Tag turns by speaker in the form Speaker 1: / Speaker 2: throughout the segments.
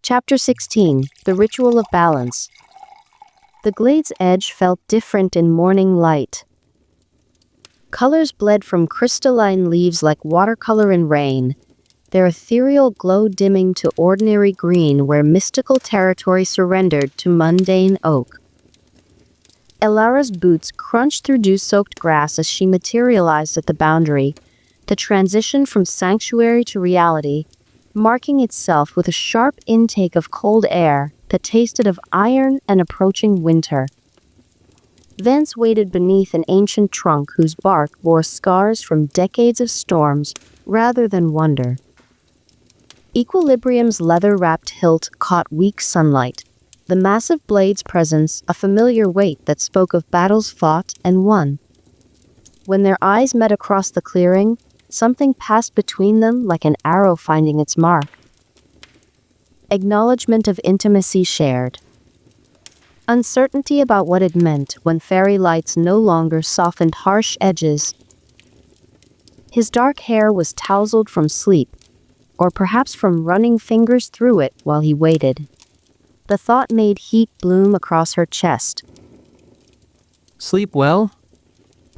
Speaker 1: Chapter 16. The Ritual of Balance. The glade's edge felt different in morning light. Colors bled from crystalline leaves like watercolor in rain, their ethereal glow dimming to ordinary green where mystical territory surrendered to mundane oak. Elara's boots crunched through dew-soaked grass as she materialized at the boundary, the transition from sanctuary to reality, marking itself with a sharp intake of cold air that tasted of iron and approaching winter. Vance waited beneath an ancient trunk whose bark bore scars from decades of storms rather than wonder. Equilibrium's leather-wrapped hilt caught weak sunlight, the massive blade's presence a familiar weight that spoke of battles fought and won. When their eyes met across the clearing, something passed between them like an arrow finding its mark. Acknowledgement of intimacy shared. Uncertainty about what it meant when fairy lights no longer softened harsh edges. His dark hair was tousled from sleep, or perhaps from running fingers through it while he waited. The thought made heat bloom across her chest.
Speaker 2: Sleep well?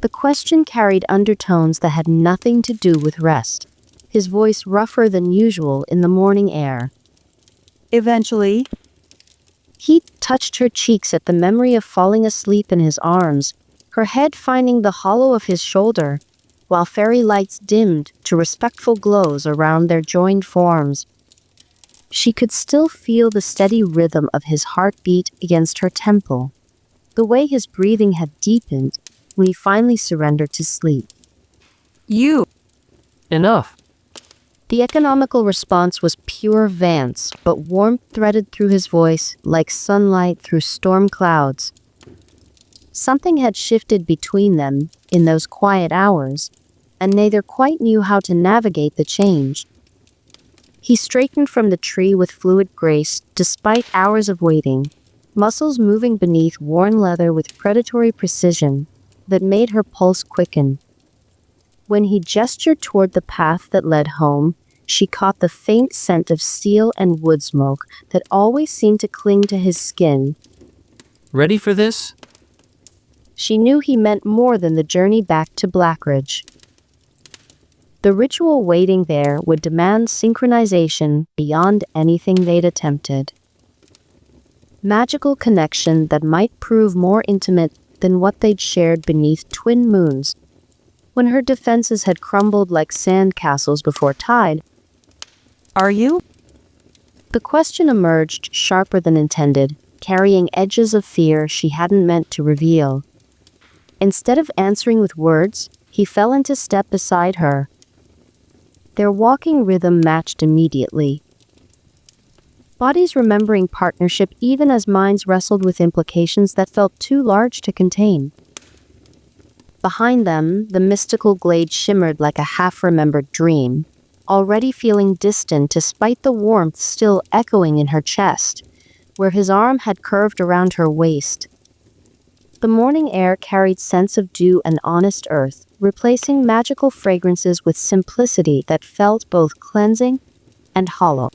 Speaker 1: The question carried undertones that had nothing to do with rest, his voice rougher than usual in the morning air.
Speaker 3: Eventually.
Speaker 1: Heat touched her cheeks at the memory of falling asleep in his arms, her head finding the hollow of his shoulder, while fairy lights dimmed to respectful glows around their joined forms. She could still feel the steady rhythm of his heartbeat against her temple, the way his breathing had deepened when he finally surrendered to sleep.
Speaker 3: You!
Speaker 2: Enough.
Speaker 1: The economical response was pure Vance, but warmth threaded through his voice like sunlight through storm clouds. Something had shifted between them in those quiet hours, and neither quite knew how to navigate the change. He straightened from the tree with fluid grace despite hours of waiting, muscles moving beneath worn leather with predatory precision that made her pulse quicken. When he gestured toward the path that led home, she caught the faint scent of steel and wood smoke that always seemed to cling to his skin.
Speaker 2: Ready for this?
Speaker 1: She knew he meant more than the journey back to Blackridge. The ritual waiting there would demand synchronization beyond anything they'd attempted. Magical connection that might prove more intimate than what they'd shared beneath twin moons, when her defenses had crumbled like sand castles before tide.
Speaker 3: Are you?
Speaker 1: The question emerged sharper than intended, carrying edges of fear she hadn't meant to reveal. Instead of answering with words, he fell into step beside her. Their walking rhythm matched immediately. Bodies remembering partnership even as minds wrestled with implications that felt too large to contain. Behind them, the mystical glade shimmered like a half-remembered dream, already feeling distant despite the warmth still echoing in her chest, where his arm had curved around her waist. The morning air carried scents of dew and honest earth, replacing magical fragrances with simplicity that felt both cleansing and hollow.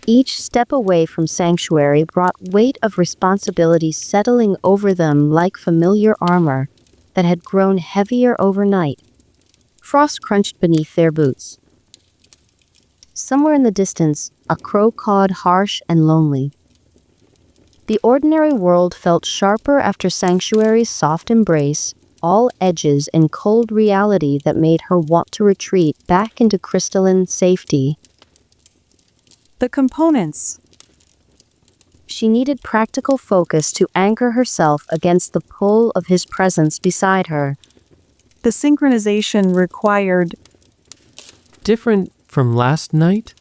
Speaker 1: Each step away from sanctuary brought weight of responsibility settling over them like familiar armor that had grown heavier overnight. Frost crunched beneath their boots. Somewhere in the distance, a crow cawed harsh and lonely. The ordinary world felt sharper after sanctuary's soft embrace, all edges and cold reality that made her want to retreat back into crystalline safety.
Speaker 3: The components.
Speaker 1: She needed practical focus to anchor herself against the pull of his presence beside her.
Speaker 3: The synchronization required.
Speaker 2: Different from last night?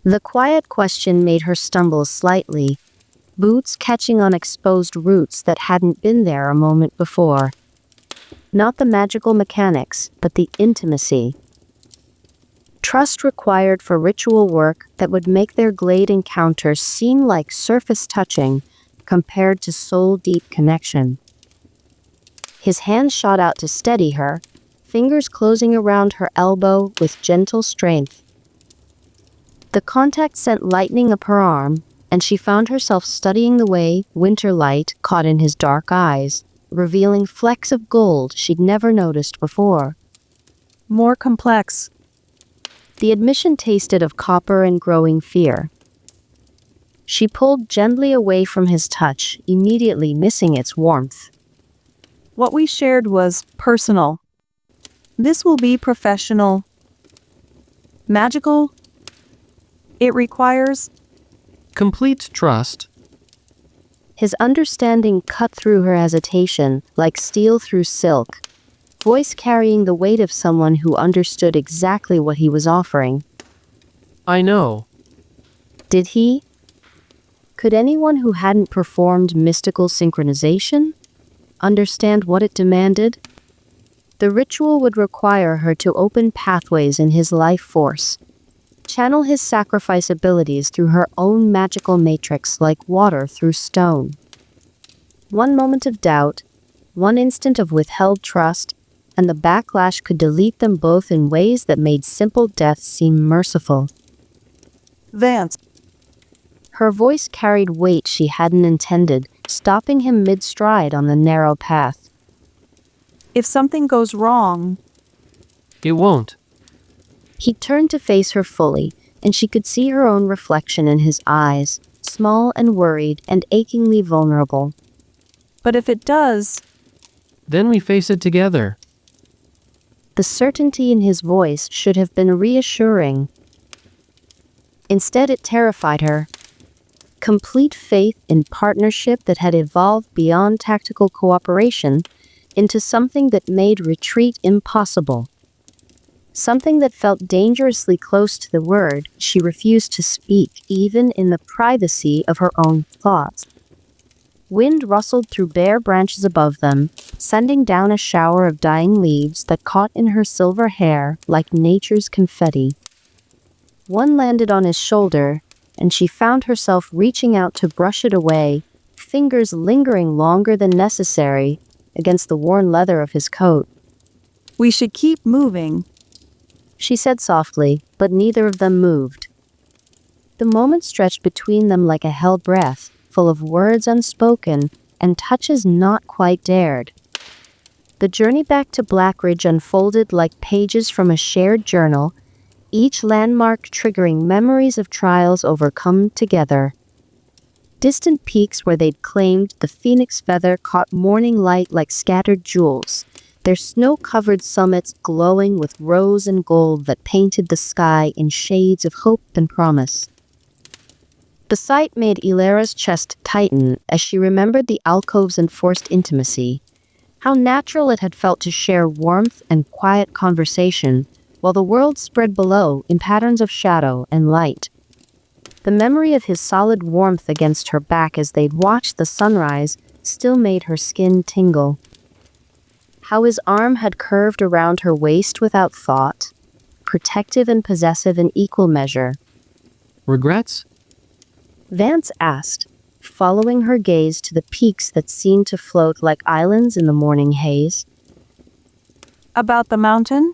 Speaker 1: The quiet question made her stumble slightly, boots catching on exposed roots that hadn't been there a moment before. Not the magical mechanics, but the intimacy. Trust required for ritual work that would make their glade encounters seem like surface touching compared to soul-deep connection. His hand shot out to steady her, fingers closing around her elbow with gentle strength. The contact sent lightning up her arm, and she found herself studying the way winter light caught in his dark eyes, revealing flecks of gold she'd never noticed before.
Speaker 3: More complex.
Speaker 1: The admission tasted of copper and growing fear. She pulled gently away from his touch, immediately missing its warmth.
Speaker 3: What we shared was personal. This will be professional. Magical. It requires
Speaker 2: Complete trust.
Speaker 1: His understanding cut through her hesitation, like steel through silk, voice carrying the weight of someone who understood exactly what he was offering.
Speaker 2: I know.
Speaker 1: Did he? Could anyone who hadn't performed mystical synchronization understand what it demanded? The ritual would require her to open pathways in his life force, channel his sacrifice abilities through her own magical matrix like water through stone. One moment of doubt, one instant of withheld trust, and the backlash could delete them both in ways that made simple death seem merciful.
Speaker 3: Vance.
Speaker 1: Her voice carried weight she hadn't intended, stopping him mid-stride on the narrow path.
Speaker 3: If something goes wrong,
Speaker 2: It won't.
Speaker 1: He turned to face her fully, and she could see her own reflection in his eyes, small and worried and achingly vulnerable.
Speaker 3: but if it does,
Speaker 2: Then we face it together.
Speaker 1: The certainty in his voice should have been reassuring. Instead, it terrified her. Complete faith in partnership that had evolved beyond tactical cooperation into something that made retreat impossible. Something that felt dangerously close to the word she refused to speak, even in the privacy of her own thoughts. Wind rustled through bare branches above them, sending down a shower of dying leaves that caught in her silver hair like nature's confetti. One landed on his shoulder, and she found herself reaching out to brush it away, fingers lingering longer than necessary against the worn leather of his coat.
Speaker 3: we should keep moving.
Speaker 1: She said softly, but neither of them moved. The moment stretched between them like a held breath, full of words unspoken and touches not quite dared. The journey back to Blackridge unfolded like pages from a shared journal, each landmark triggering memories of trials overcome together. Distant peaks where they'd claimed the phoenix feather caught morning light like scattered jewels, their snow-covered summits glowing with rose and gold that painted the sky in shades of hope and promise. The sight made Elara's chest tighten as she remembered the alcove's enforced intimacy, how natural it had felt to share warmth and quiet conversation, while the world spread below in patterns of shadow and light. The memory of his solid warmth against her back as they'd watched the sunrise still made her skin tingle. How his arm had curved around her waist without thought, protective and possessive in equal measure.
Speaker 2: Regrets?
Speaker 1: Vance asked, following her gaze to the peaks that seemed to float like islands in the morning haze.
Speaker 3: About the mountain?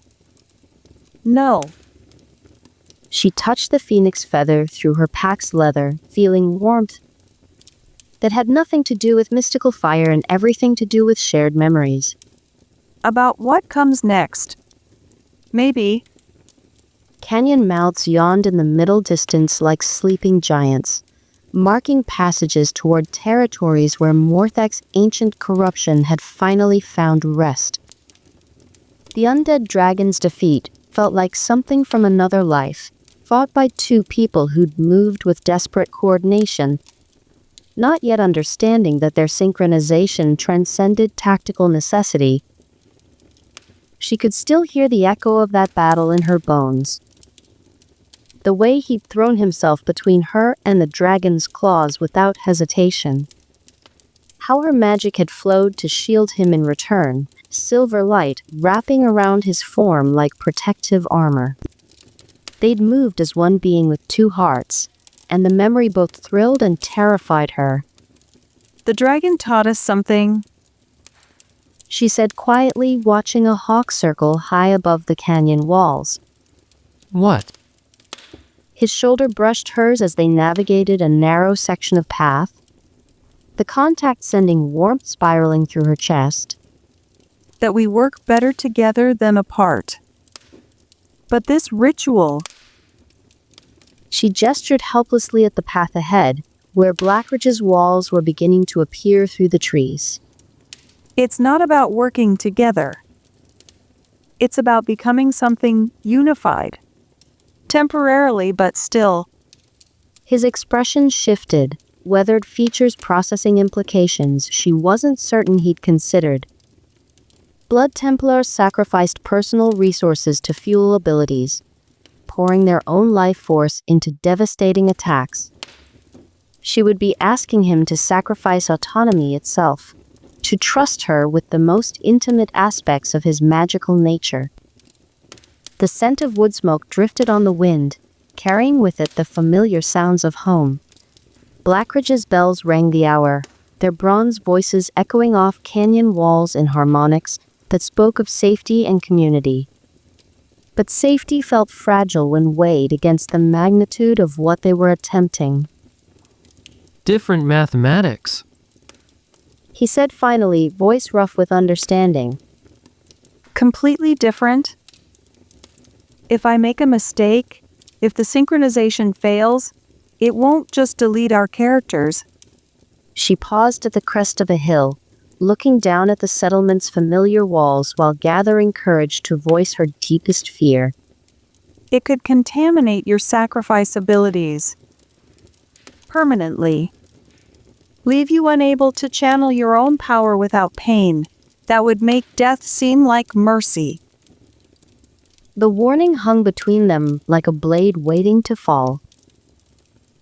Speaker 3: No.
Speaker 1: She touched the phoenix feather through her pack's leather, feeling warmth that had nothing to do with mystical fire and everything to do with shared memories.
Speaker 3: About what comes next? Maybe.
Speaker 1: Canyon mouths yawned in the middle distance like sleeping giants, marking passages toward territories where Morthek's ancient corruption had finally found rest. The undead dragon's defeat felt like something from another life, fought by two people who'd moved with desperate coordination, not yet understanding that their synchronization transcended tactical necessity. She could still hear the echo of that battle in her bones. The way he'd thrown himself between her and the dragon's claws without hesitation. How her magic had flowed to shield him in return, silver light wrapping around his form like protective armor. They'd moved as one being with two hearts, and the memory both thrilled and terrified her.
Speaker 3: The dragon taught us something.
Speaker 1: She said quietly, watching a hawk circle high above the canyon walls.
Speaker 2: What?
Speaker 1: His shoulder brushed hers as they navigated a narrow section of path, the contact sending warmth spiraling through her chest.
Speaker 3: That we work better together than apart. But this ritual,
Speaker 1: She gestured helplessly at the path ahead, where Blackridge's walls were beginning to appear through the trees.
Speaker 3: it's not about working together. It's about becoming something unified. Temporarily, but still.
Speaker 1: His expression shifted, weathered features processing implications she wasn't certain he'd considered. Blood Templars sacrificed personal resources to fuel abilities, pouring their own life force into devastating attacks. She would be asking him to sacrifice autonomy itself, to trust her with the most intimate aspects of his magical nature. The scent of wood smoke drifted on the wind, carrying with it the familiar sounds of home. Blackridge's bells rang the hour, their bronze voices echoing off canyon walls in harmonics that spoke of safety and community. But safety felt fragile when weighed against the magnitude of what they were attempting.
Speaker 2: Different mathematics.
Speaker 1: He said finally, voice rough with understanding.
Speaker 3: Completely different. If I make a mistake, if the synchronization fails, it won't just delete our characters.
Speaker 1: She paused at the crest of a hill, looking down at the settlement's familiar walls while gathering courage to voice her deepest fear.
Speaker 3: It could contaminate your sacrifice abilities. Permanently. Leave you unable to channel your own power without pain. That would make death seem like mercy.
Speaker 1: The warning hung between them like a blade waiting to fall.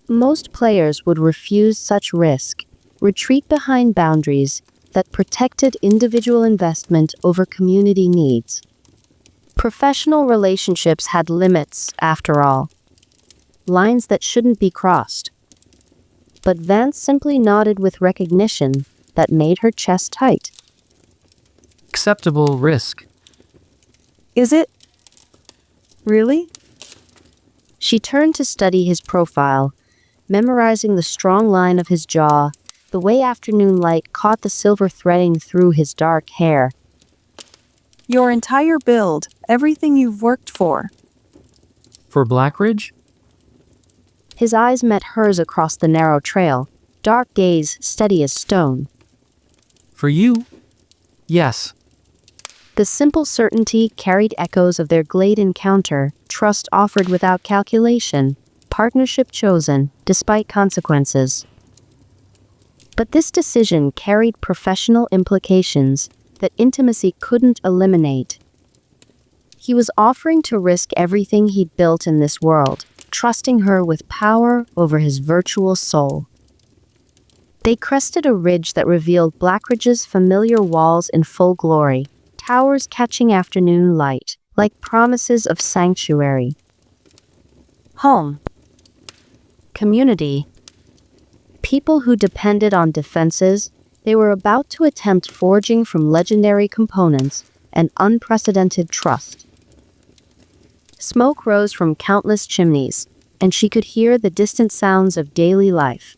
Speaker 1: Most players would refuse such risk, retreat behind boundaries that protected individual investment over community needs. Professional relationships had limits, after all. Lines that shouldn't be crossed. But Vance simply nodded with recognition that made her chest tight.
Speaker 2: Acceptable risk.
Speaker 3: Is it? Really?
Speaker 1: She turned to study his profile, memorizing the strong line of his jaw, the way afternoon light caught the silver threading through his dark hair.
Speaker 3: Your entire build, everything you've worked for.
Speaker 2: For Blackridge?
Speaker 1: His eyes met hers across the narrow trail, dark gaze steady as stone.
Speaker 2: For you? Yes.
Speaker 1: The simple certainty carried echoes of their glade encounter, trust offered without calculation, partnership chosen, despite consequences. But this decision carried professional implications that intimacy couldn't eliminate. He was offering to risk everything he'd built in this world, trusting her with power over his virtual soul. They crested a ridge that revealed Blackridge's familiar walls in full glory, towers catching afternoon light, like promises of sanctuary. Home. Community. People who depended on defenses, they were about to attempt forging from legendary components and unprecedented trust. Smoke rose from countless chimneys, and she could hear the distant sounds of daily life.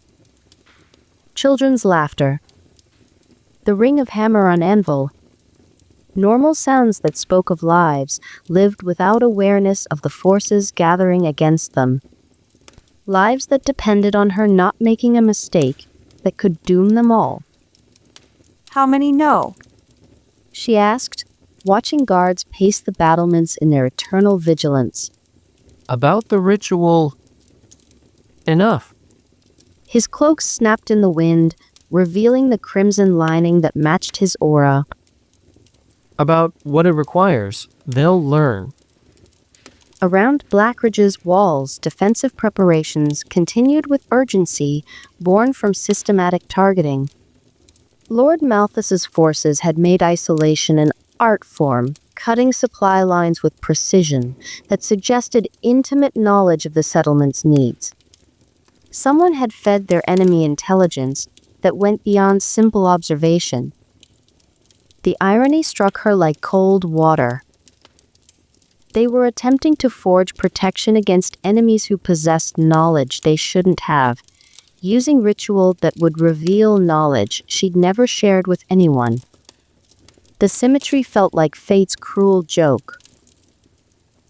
Speaker 1: Children's laughter. The ring of hammer on anvil. Normal sounds that spoke of lives lived without awareness of the forces gathering against them. Lives that depended on her not making a mistake that could doom them all.
Speaker 3: How many know?
Speaker 1: She asked, watching guards pace the battlements in their eternal vigilance.
Speaker 2: About the ritual. Enough.
Speaker 1: His cloak snapped in the wind, revealing the crimson lining that matched his aura.
Speaker 2: About what it requires. They'll learn.
Speaker 1: Around Blackridge's walls, defensive preparations continued with urgency, born from systematic targeting. Lord Malthus's forces had made isolation an art form, cutting supply lines with precision that suggested intimate knowledge of the settlement's needs. Someone had fed their enemy intelligence that went beyond simple observation. The irony struck her like cold water. They were attempting to forge protection against enemies who possessed knowledge they shouldn't have, using ritual that would reveal knowledge she'd never shared with anyone. The symmetry felt like fate's cruel joke.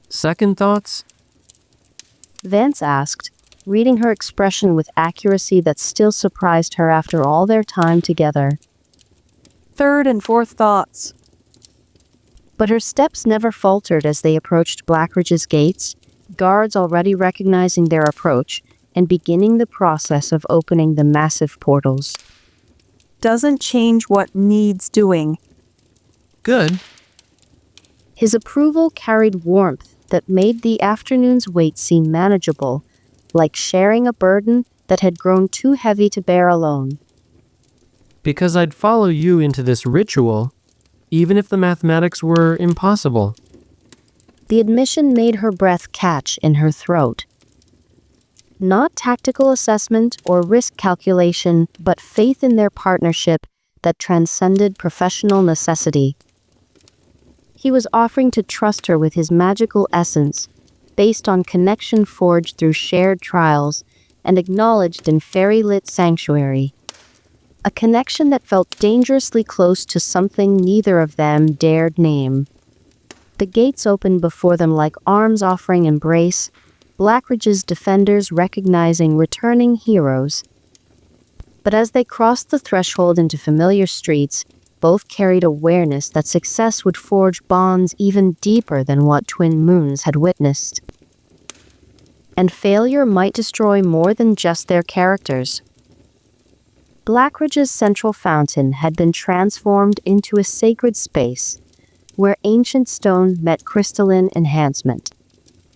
Speaker 2: Second thoughts?
Speaker 1: Vance asked, reading her expression with accuracy that still surprised her after all their time together.
Speaker 3: Third and fourth thoughts.
Speaker 1: But her steps never faltered as they approached Blackridge's gates, guards already recognizing their approach and beginning the process of opening the massive portals.
Speaker 3: Doesn't change what needs doing.
Speaker 2: Good.
Speaker 1: His approval carried warmth that made the afternoon's wait seem manageable, like sharing a burden that had grown too heavy to bear alone.
Speaker 2: Because I'd follow you into this ritual, even if the mathematics were impossible.
Speaker 1: The admission made her breath catch in her throat. Not tactical assessment or risk calculation, but faith in their partnership that transcended professional necessity. He was offering to trust her with his magical essence, based on connection forged through shared trials and acknowledged in fairy-lit sanctuary. A connection that felt dangerously close to something neither of them dared name. The gates opened before them like arms offering embrace, Blackridge's defenders recognizing returning heroes. But as they crossed the threshold into familiar streets, both carried awareness that success would forge bonds even deeper than what Twin Moons had witnessed. And failure might destroy more than just their characters. Blackridge's central fountain had been transformed into a sacred space, where ancient stone met crystalline enhancement.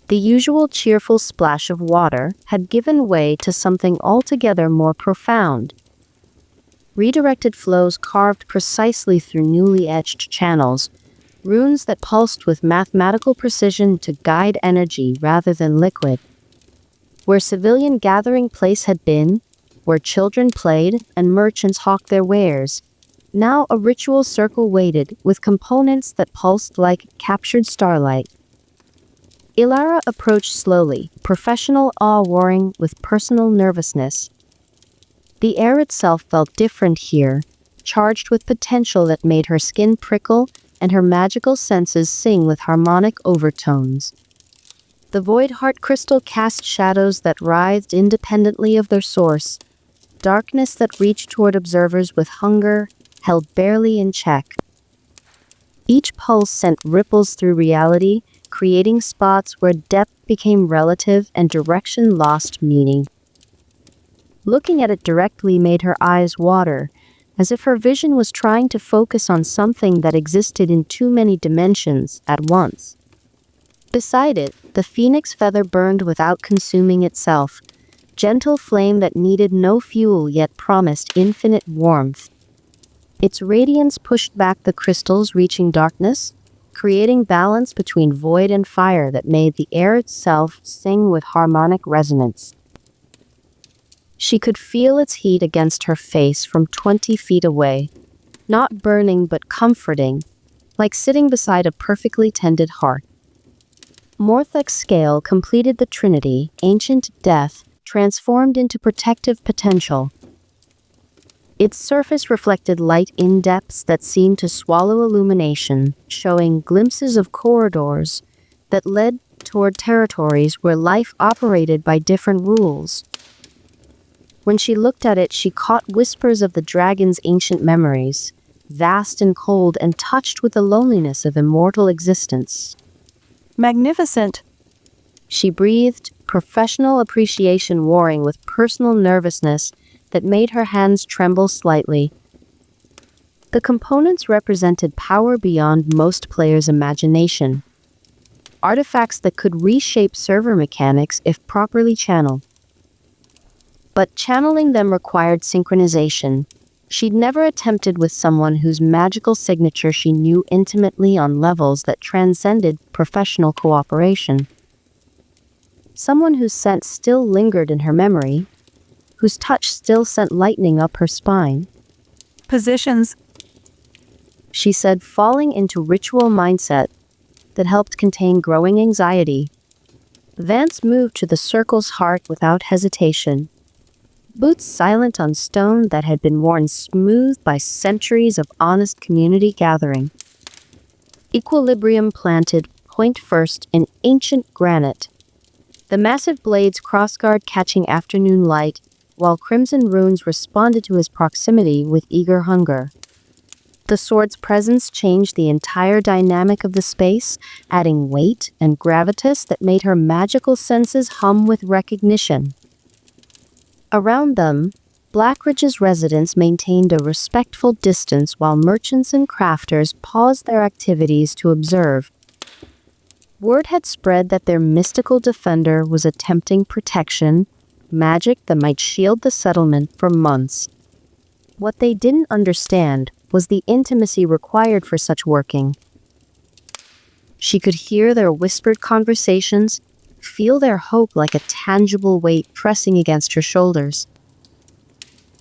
Speaker 1: The usual cheerful splash of water had given way to something altogether more profound. Redirected flows carved precisely through newly etched channels, runes that pulsed with mathematical precision to guide energy rather than liquid. Where civilian gathering place had been, where children played and merchants hawked their wares, now a ritual circle waited with components that pulsed like captured starlight. Elara approached slowly, professional awe warring with personal nervousness. The air itself felt different here, charged with potential that made her skin prickle and her magical senses sing with harmonic overtones. The void heart crystal cast shadows that writhed independently of their source, darkness that reached toward observers with hunger, held barely in check. Each pulse sent ripples through reality, creating spots where depth became relative and direction lost meaning. Looking at it directly made her eyes water, as if her vision was trying to focus on something that existed in too many dimensions at once. Beside it, the phoenix feather burned without consuming itself, gentle flame that needed no fuel yet promised infinite warmth. Its radiance pushed back the crystals reaching darkness, creating balance between void and fire that made the air itself sing with harmonic resonance. She could feel its heat against her face from 20 feet away, not burning but comforting, like sitting beside a perfectly tended heart. Morthek's scale completed the trinity, ancient death, transformed into protective potential. Its surface reflected light in depths that seemed to swallow illumination, showing glimpses of corridors that led toward territories where life operated by different rules. When she looked at it, she caught whispers of the dragon's ancient memories, vast and cold and touched with the loneliness of immortal existence.
Speaker 3: Magnificent.
Speaker 1: She breathed, professional appreciation warring with personal nervousness that made her hands tremble slightly. The components represented power beyond most players' imagination. Artifacts that could reshape server mechanics if properly channeled. But channeling them required synchronization. She'd never attempted with someone whose magical signature she knew intimately on levels that transcended professional cooperation. Someone whose scent still lingered in her memory, whose touch still sent lightning up her spine.
Speaker 3: Positions.
Speaker 1: She said, falling into ritual mindset. that helped contain growing anxiety. Vance moved to the circle's heart without hesitation, boots silent on stone that had been worn smooth by centuries of honest community gathering. Equilibrium planted point first in ancient granite. The massive blades crossguard catching afternoon light, while crimson runes responded to his proximity with eager hunger. The sword's presence changed the entire dynamic of the space, adding weight and gravitas that made her magical senses hum with recognition. Around them, Blackridge's residents maintained a respectful distance while merchants and crafters paused their activities to observe. Word had spread that their mystical defender was attempting protection, magic that might shield the settlement for months. What they didn't understand was the intimacy required for such working. She could hear their whispered conversations, feel their hope like a tangible weight pressing against her shoulders.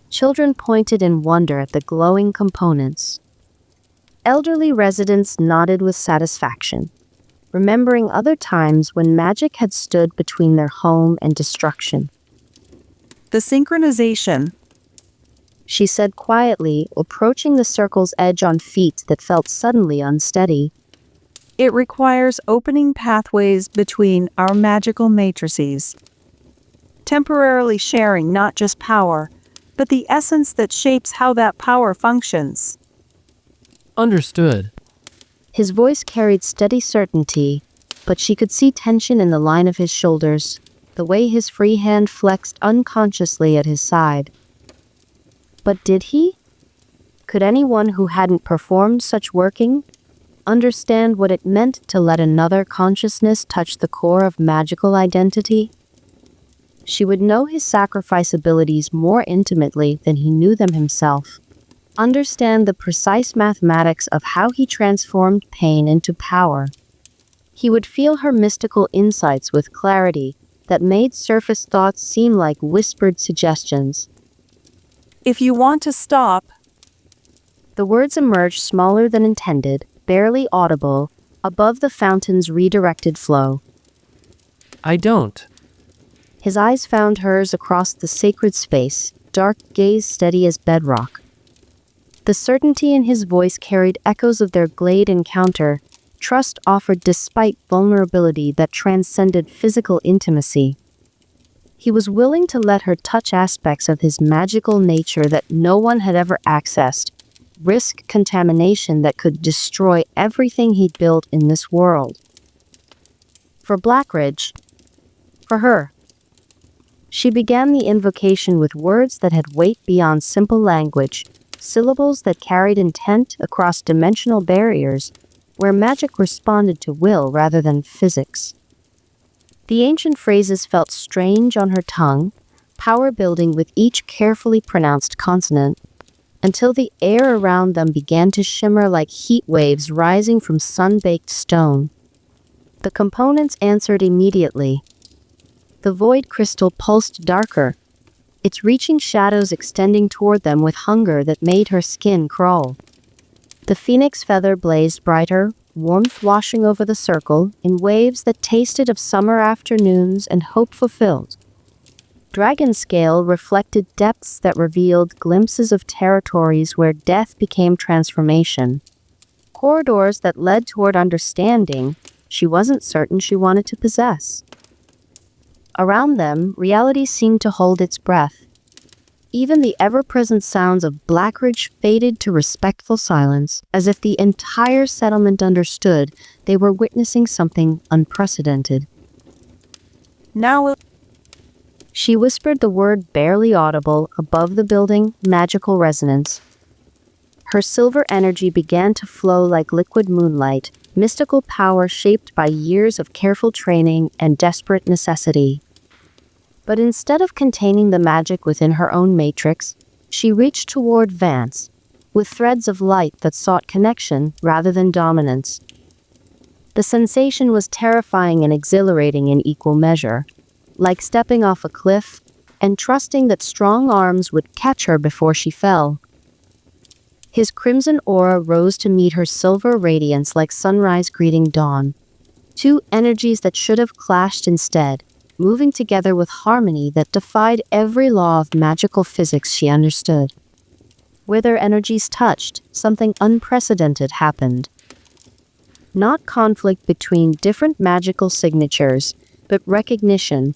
Speaker 1: Children pointed in wonder at the glowing components. Elderly residents nodded with satisfaction, remembering other times when magic had stood between their home and destruction.
Speaker 3: The synchronization,
Speaker 1: She said quietly, approaching the circle's edge on feet that felt suddenly unsteady.
Speaker 3: it requires opening pathways between our magical matrices, temporarily sharing not just power, but the essence that shapes how that power functions.
Speaker 2: Understood.
Speaker 1: His voice carried steady certainty, but she could see tension in the line of his shoulders, the way his free hand flexed unconsciously at his side. But did he? Could anyone who hadn't performed such working understand what it meant to let another consciousness touch the core of magical identity? She would know his sacrifice abilities more intimately than he knew them himself, understand the precise mathematics of how he transformed pain into power. He would feel her mystical insights with clarity that made surface thoughts seem like whispered suggestions.
Speaker 3: If you want to stop,
Speaker 1: The words emerged smaller than intended, barely audible, above the fountain's redirected flow.
Speaker 2: I don't.
Speaker 1: His eyes found hers across the sacred space, dark gaze steady as bedrock. The certainty in his voice carried echoes of their glade encounter, trust offered despite vulnerability that transcended physical intimacy. He was willing to let her touch aspects of his magical nature that no one had ever accessed, risk contamination that could destroy everything he'd built in this world. For Blackridge, for her, she began the invocation with words that had weight beyond simple language, syllables that carried intent across dimensional barriers, where magic responded to will rather than physics. The ancient phrases felt strange on her tongue, power building with each carefully pronounced consonant, until the air around them began to shimmer like heat waves rising from sun-baked stone. The components answered immediately. The void crystal pulsed darker, its reaching shadows extending toward them with hunger that made her skin crawl. The phoenix feather blazed brighter, warmth washing over the circle in waves that tasted of summer afternoons and hope fulfilled. Dragon scale reflected depths that revealed glimpses of territories where death became transformation. Corridors that led toward understanding she wasn't certain she wanted to possess. Around them, reality seemed to hold its breath. Even the ever-present sounds of Blackridge faded to respectful silence, as if the entire settlement understood they were witnessing something unprecedented.
Speaker 3: now
Speaker 1: She whispered the word barely audible above the building, magical resonance. Her silver energy began to flow like liquid moonlight, mystical power shaped by years of careful training and desperate necessity. But instead of containing the magic within her own matrix, she reached toward Vance, with threads of light that sought connection rather than dominance. The sensation was terrifying and exhilarating in equal measure, like stepping off a cliff and trusting that strong arms would catch her before she fell. His crimson aura rose to meet her silver radiance like sunrise greeting dawn, Two energies that should have clashed instead, moving together with harmony that defied every law of magical physics she understood. Where their energies touched, something unprecedented happened. Not conflict between different magical signatures, but recognition.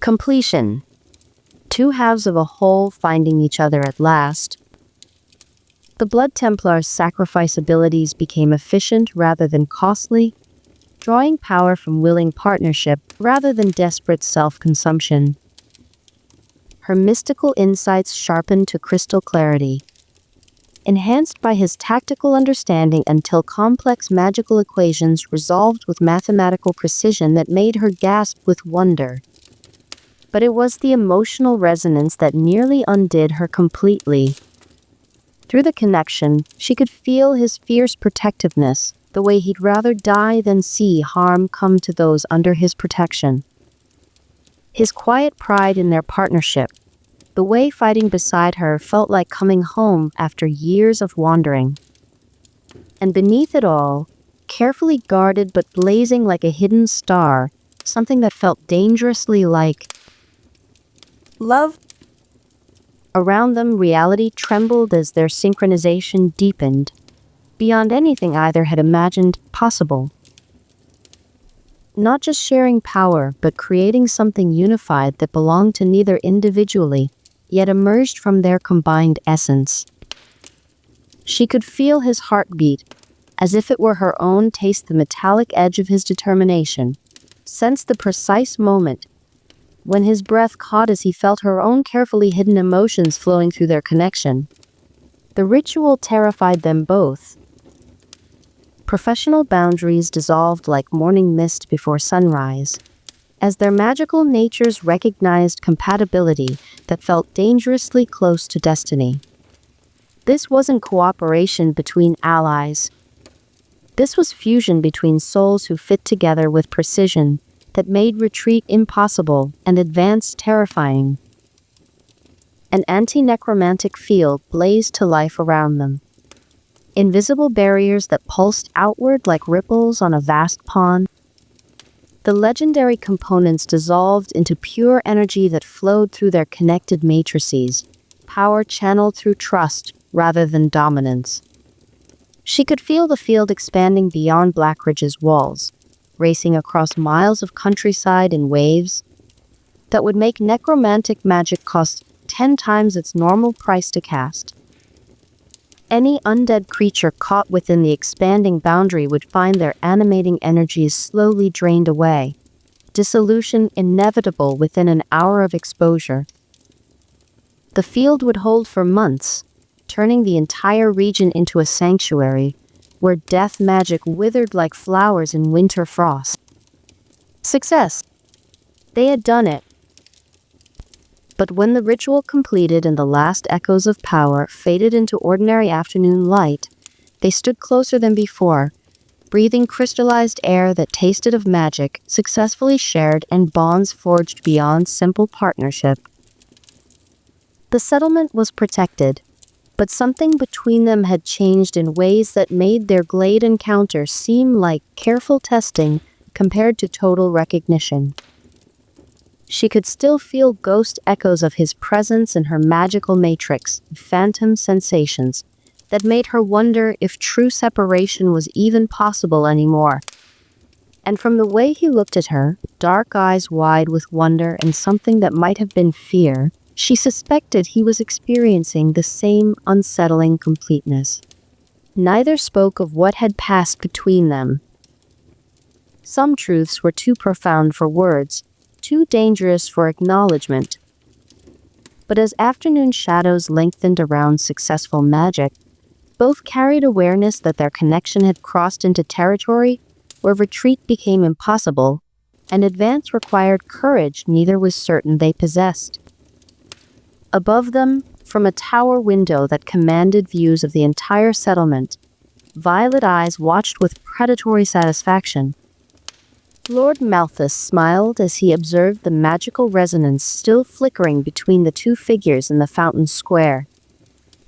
Speaker 1: Completion. Two halves of a whole finding each other at last. The Blood Templar's sacrifice abilities became efficient rather than costly, drawing power from willing partnership rather than desperate self-consumption. Her mystical insights sharpened to crystal clarity, enhanced by his tactical understanding until complex magical equations resolved with mathematical precision that made her gasp with wonder. But it was the emotional resonance that nearly undid her completely. Through the connection, she could feel his fierce protectiveness, the way he'd rather die than see harm come to those under his protection. His quiet pride in their partnership, the way fighting beside her felt like coming home after years of wandering. And beneath it all, carefully guarded but blazing like a hidden star, something that felt dangerously like
Speaker 3: love.
Speaker 1: Around them, reality trembled as their synchronization deepened, beyond anything either had imagined possible. Not just sharing power, but creating something unified that belonged to neither individually, yet emerged from their combined essence. She could feel his heartbeat, as if it were her own, taste the metallic edge of his determination, sense the precise moment when his breath caught as he felt her own carefully hidden emotions flowing through their connection. The ritual terrified them both. Professional boundaries dissolved like morning mist before sunrise, as their magical natures recognized compatibility that felt dangerously close to destiny. This wasn't cooperation between allies. This was fusion between souls who fit together with precision that made retreat impossible and advance terrifying. An anti-necromantic field blazed to life around them. Invisible barriers that pulsed outward like ripples on a vast pond. The legendary components dissolved into pure energy that flowed through their connected matrices, power channeled through trust rather than dominance. She could feel the field expanding beyond Blackridge's walls, racing across miles of countryside in waves that would make necromantic magic cost 10 times its normal price to cast. Any undead creature caught within the expanding boundary would find their animating energies slowly drained away, dissolution inevitable within an hour of exposure. The field would hold for months, turning the entire region into a sanctuary, where death magic withered like flowers in winter frost. Success! They had done it. But when the ritual completed and the last echoes of power faded into ordinary afternoon light, they stood closer than before, breathing crystallized air that tasted of magic, successfully shared and bonds forged beyond simple partnership. The settlement was protected, but something between them had changed in ways that made their glade encounter seem like careful testing compared to total recognition. She could still feel ghost echoes of his presence in her magical matrix, phantom sensations, that made her wonder if true separation was even possible anymore. And from the way he looked at her, dark eyes wide with wonder and something that might have been fear, she suspected he was experiencing the same unsettling completeness. Neither spoke of what had passed between them. Some truths were too profound for words, too dangerous for acknowledgement. But as afternoon shadows lengthened around successful magic, both carried awareness that their connection had crossed into territory where retreat became impossible, and advance required courage neither was certain they possessed. Above them, from a tower window that commanded views of the entire settlement, violet eyes watched with predatory satisfaction. Lord Malthus smiled as he observed the magical resonance still flickering between the two figures in the fountain square.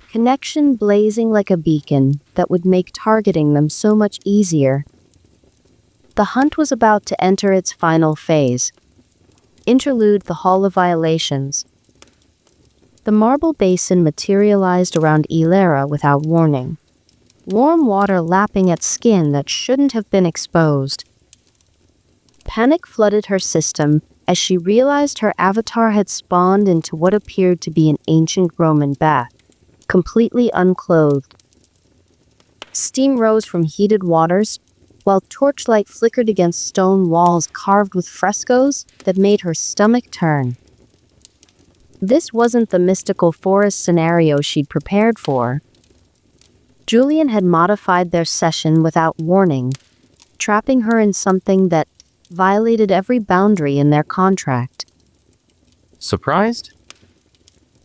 Speaker 1: Connection blazing like a beacon that would make targeting them so much easier. The hunt was about to enter its final phase. Interlude: the Hall of Violations. The marble basin materialized around Elara without warning. Warm water lapping at skin that shouldn't have been exposed. Panic flooded her system as she realized her avatar had spawned into what appeared to be an ancient Roman bath, completely unclothed. Steam rose from heated waters, while torchlight flickered against stone walls carved with frescoes that made her stomach turn. This wasn't the mystical forest scenario she'd prepared for. Julian had modified their session without warning, trapping her in something that violated every boundary in their contract.
Speaker 2: Surprised?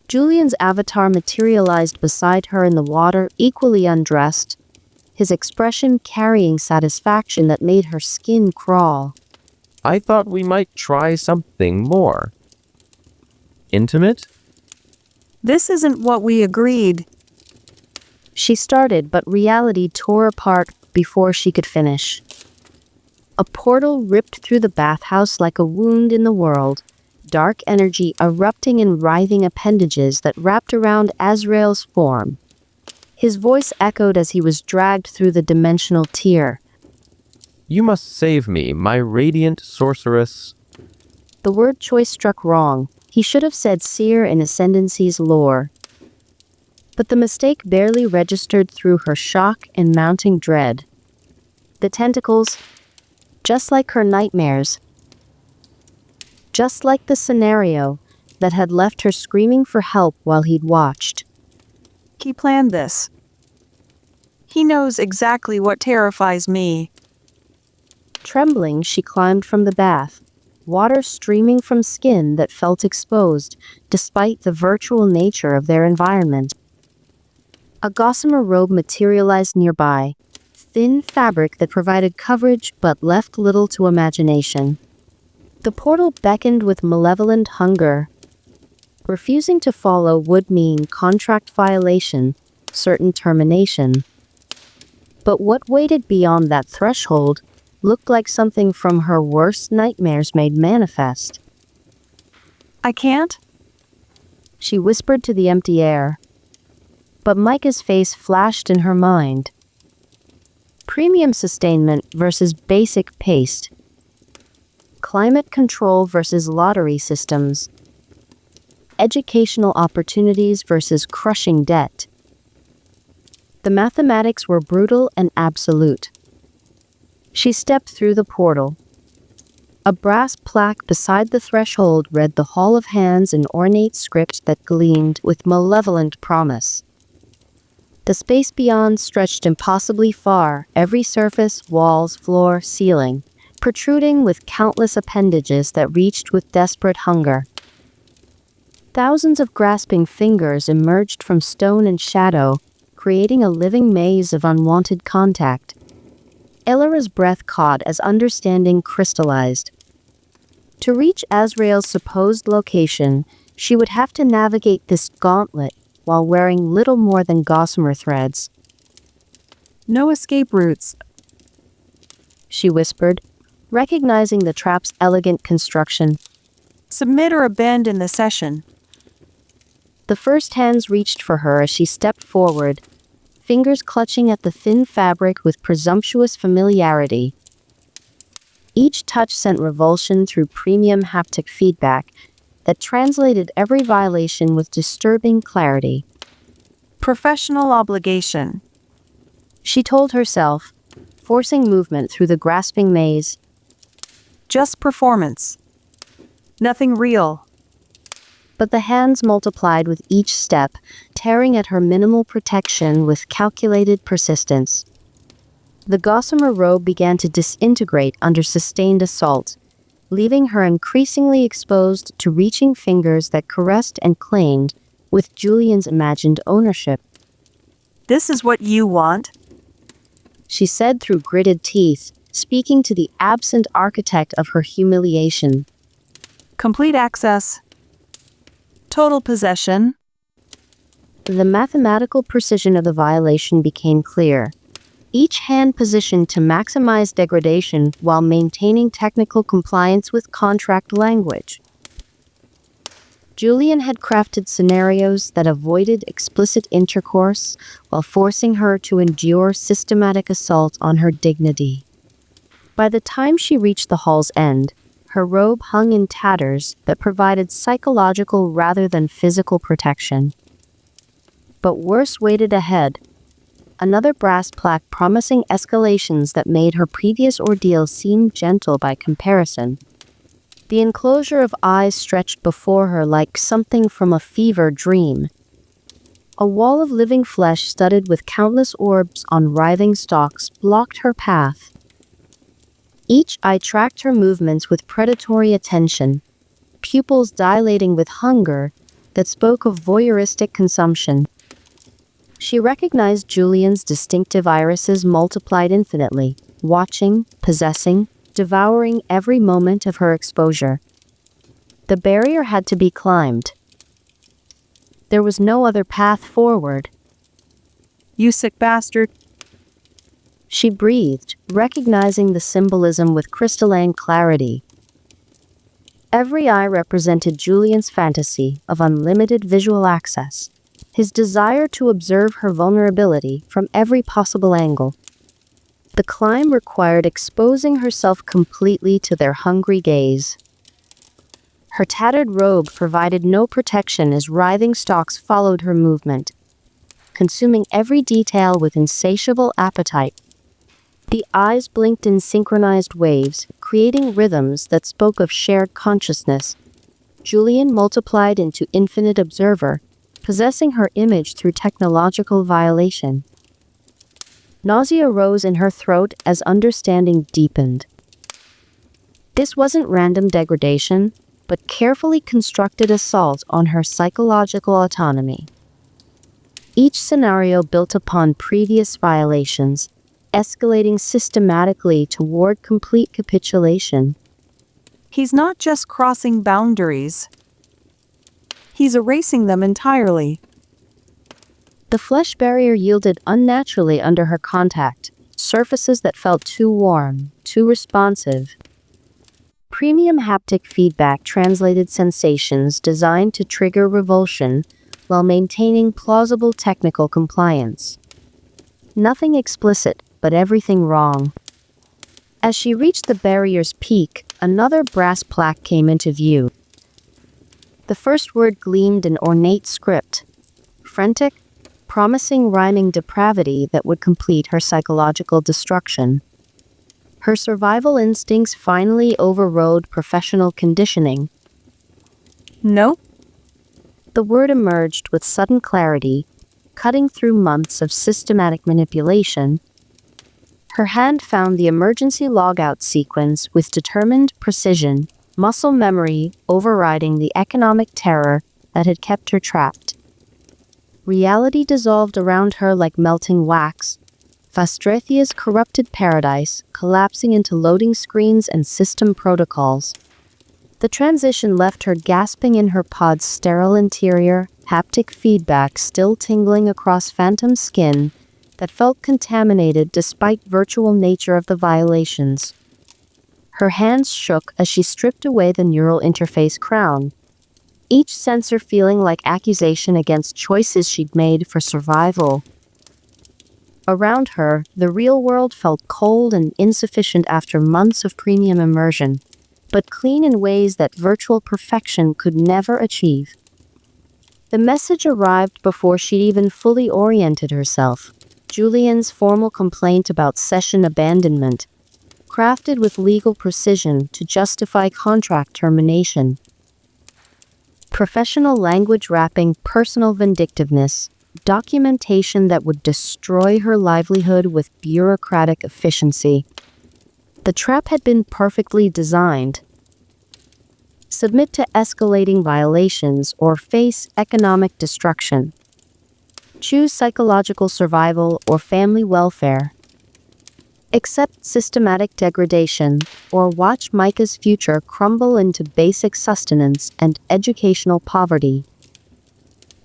Speaker 1: Julian's avatar materialized beside her in the water, equally undressed, his expression carrying satisfaction that made her skin crawl.
Speaker 4: I thought we might try something more intimate?
Speaker 3: This isn't what we agreed.
Speaker 1: She started, but reality tore apart before she could finish. A portal ripped through the bathhouse like a wound in the world, dark energy erupting in writhing appendages that wrapped around Azrael's form. His voice echoed as he was dragged through the dimensional tier.
Speaker 4: You must save me, my radiant sorceress.
Speaker 1: The word choice struck wrong. He should have said seer in Ascendancy's lore. But the mistake barely registered through her shock and mounting dread. The tentacles, just like her nightmares, just like the scenario that had left her screaming for help while he'd watched.
Speaker 3: He planned this. He knows exactly what terrifies me.
Speaker 1: Trembling, she climbed from the bath, water streaming from skin that felt exposed, despite the virtual nature of their environment. A gossamer robe materialized nearby, thin fabric that provided coverage but left little to imagination. The portal beckoned with malevolent hunger. Refusing to follow would mean contract violation, certain termination. But what waited beyond that threshold looked like something from her worst nightmares made manifest.
Speaker 3: I can't?
Speaker 1: She whispered to the empty air. But Micah's face flashed in her mind. Premium sustainment versus basic paste. Climate control versus lottery systems. Educational opportunities versus crushing debt. The mathematics were brutal and absolute. She stepped through the portal. A brass plaque beside the threshold read the Hall of Hands in ornate script that gleamed with malevolent promise. The space beyond stretched impossibly far, every surface, walls, floor, ceiling, protruding with countless appendages that reached with desperate hunger. Thousands of grasping fingers emerged from stone and shadow, creating a living maze of unwanted contact. Elara's breath caught as understanding crystallized. To reach Azrael's supposed location, she would have to navigate this gauntlet while wearing little more than gossamer threads.
Speaker 3: No escape routes.
Speaker 1: She whispered, recognizing the trap's elegant construction.
Speaker 3: Submit or abandon in the session.
Speaker 1: The first hands reached for her as she stepped forward, fingers clutching at the thin fabric with presumptuous familiarity. Each touch sent revulsion through premium haptic feedback that translated every violation with disturbing clarity.
Speaker 3: Professional obligation.
Speaker 1: She told herself, forcing movement through the grasping maze.
Speaker 3: Just performance. Nothing real.
Speaker 1: But the hands multiplied with each step, tearing at her minimal protection with calculated persistence. The gossamer robe began to disintegrate under sustained assault, leaving her increasingly exposed to reaching fingers that caressed and claimed with Julian's imagined ownership.
Speaker 3: This is what you want?
Speaker 1: She said through gritted teeth, speaking to the absent architect of her humiliation.
Speaker 3: Complete access. Total possession.
Speaker 1: The mathematical precision of the violation became clear. each hand positioned to maximize degradation while maintaining technical compliance with contract language. Julian had crafted scenarios that avoided explicit intercourse while forcing her to endure systematic assault on her dignity. By the time she reached the hall's end, her robe hung in tatters that provided psychological rather than physical protection. But worse waited ahead. Another brass plaque promising escalations that made her previous ordeal seem gentle by comparison. The enclosure of eyes stretched before her like something from a fever dream. A wall of living flesh studded with countless orbs on writhing stalks blocked her path. Each eye tracked her movements with predatory attention, pupils dilating with hunger that spoke of voyeuristic consumption. She recognized Julian's distinctive irises multiplied infinitely, watching, possessing, devouring every moment of her exposure. The barrier had to be climbed. There was no other path forward.
Speaker 3: You sick bastard.
Speaker 1: She breathed, recognizing the symbolism with crystalline clarity. Every eye represented Julian's fantasy of unlimited visual access, his desire to observe her vulnerability from every possible angle. The climb required exposing herself completely to their hungry gaze. Her tattered robe provided no protection as writhing stalks followed her movement, consuming every detail with insatiable appetite. The eyes blinked in synchronized waves, creating rhythms that spoke of shared consciousness. Julian multiplied into infinite observer, possessing her image through technological violation. Nausea rose in her throat as understanding deepened. This wasn't random degradation, but carefully constructed assault on her psychological autonomy. Each scenario built upon previous violations, escalating systematically toward complete capitulation.
Speaker 3: He's not just crossing boundaries. He's erasing them entirely.
Speaker 1: The flesh barrier yielded unnaturally under her contact, surfaces that felt too warm, too responsive. Premium haptic feedback translated sensations designed to trigger revulsion while maintaining plausible technical compliance. Nothing explicit, but everything wrong. As she reached the barrier's peak, another brass plaque came into view. The first word gleamed in ornate script, frantic, promising rhyming depravity that would complete her psychological destruction. Her survival instincts finally overrode professional conditioning.
Speaker 3: No?
Speaker 1: The word emerged with sudden clarity, cutting through months of systematic manipulation. Her hand found the emergency logout sequence with determined precision, muscle memory overriding the economic terror that had kept her trapped. Reality dissolved around her like melting wax, Fastrethia's corrupted paradise collapsing into loading screens and system protocols. The transition left her gasping in her pod's sterile interior, haptic feedback still tingling across phantom skin that felt contaminated despite virtual nature of the violations. Her hands shook as she stripped away the neural interface crown, each sensor feeling like accusation against choices she'd made for survival. Around her, the real world felt cold and insufficient after months of premium immersion, but clean in ways that virtual perfection could never achieve. The message arrived before she'd even fully oriented herself. Julian's formal complaint about session abandonment, crafted with legal precision to justify contract termination. Professional language wrapping personal vindictiveness, documentation that would destroy her livelihood with bureaucratic efficiency. The trap had been perfectly designed. Submit to escalating violations or face economic destruction. Choose psychological survival or family welfare. Accept systematic degradation, or watch Micah's future crumble into basic sustenance and educational poverty.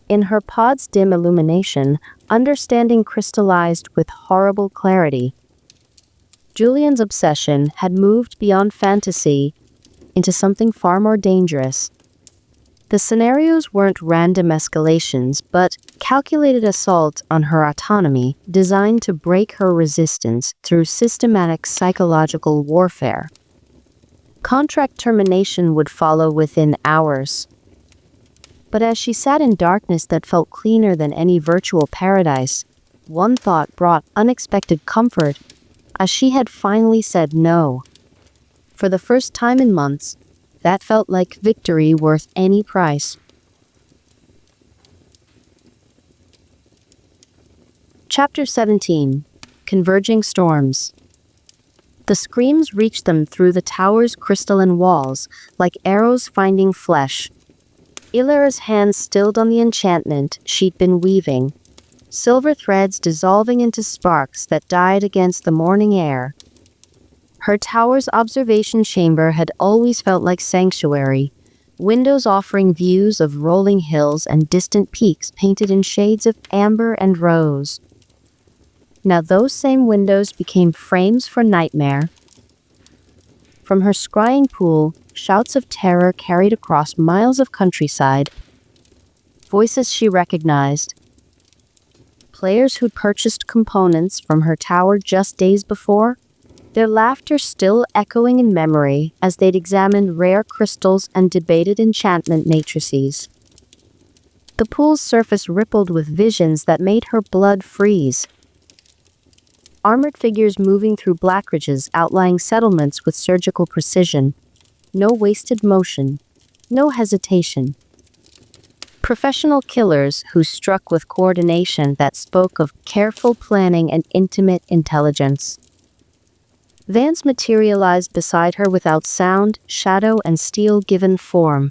Speaker 1: In her pod's dim illumination, understanding crystallized with horrible clarity. Julian's obsession had moved beyond fantasy into something far more dangerous. The scenarios weren't random escalations, but calculated assault on her autonomy designed to break her resistance through systematic psychological warfare. Contract termination would follow within hours. But as she sat in darkness that felt cleaner than any virtual paradise, one thought brought unexpected comfort, as she had finally said no. For the first time in months, that felt like victory worth any price. Chapter 17. Converging Storms. The screams reached them through the tower's crystalline walls, like arrows finding flesh. Elara's hands stilled on the enchantment she'd been weaving, silver threads dissolving into sparks that died against the morning air. Her tower's observation chamber had always felt like sanctuary, windows offering views of rolling hills and distant peaks painted in shades of amber and rose. Now those same windows became frames for nightmare. From her scrying pool, shouts of terror carried across miles of countryside, voices she recognized. Players who'd purchased components from her tower just days before, their laughter still echoing in memory as they'd examined rare crystals and debated enchantment matrices. The pool's surface rippled with visions that made her blood freeze. Armored figures moving through black ridges outlying settlements with surgical precision. No wasted motion, no hesitation. Professional killers who struck with coordination that spoke of careful planning and intimate intelligence. Vance materialized beside her without sound, shadow, and steel-given form.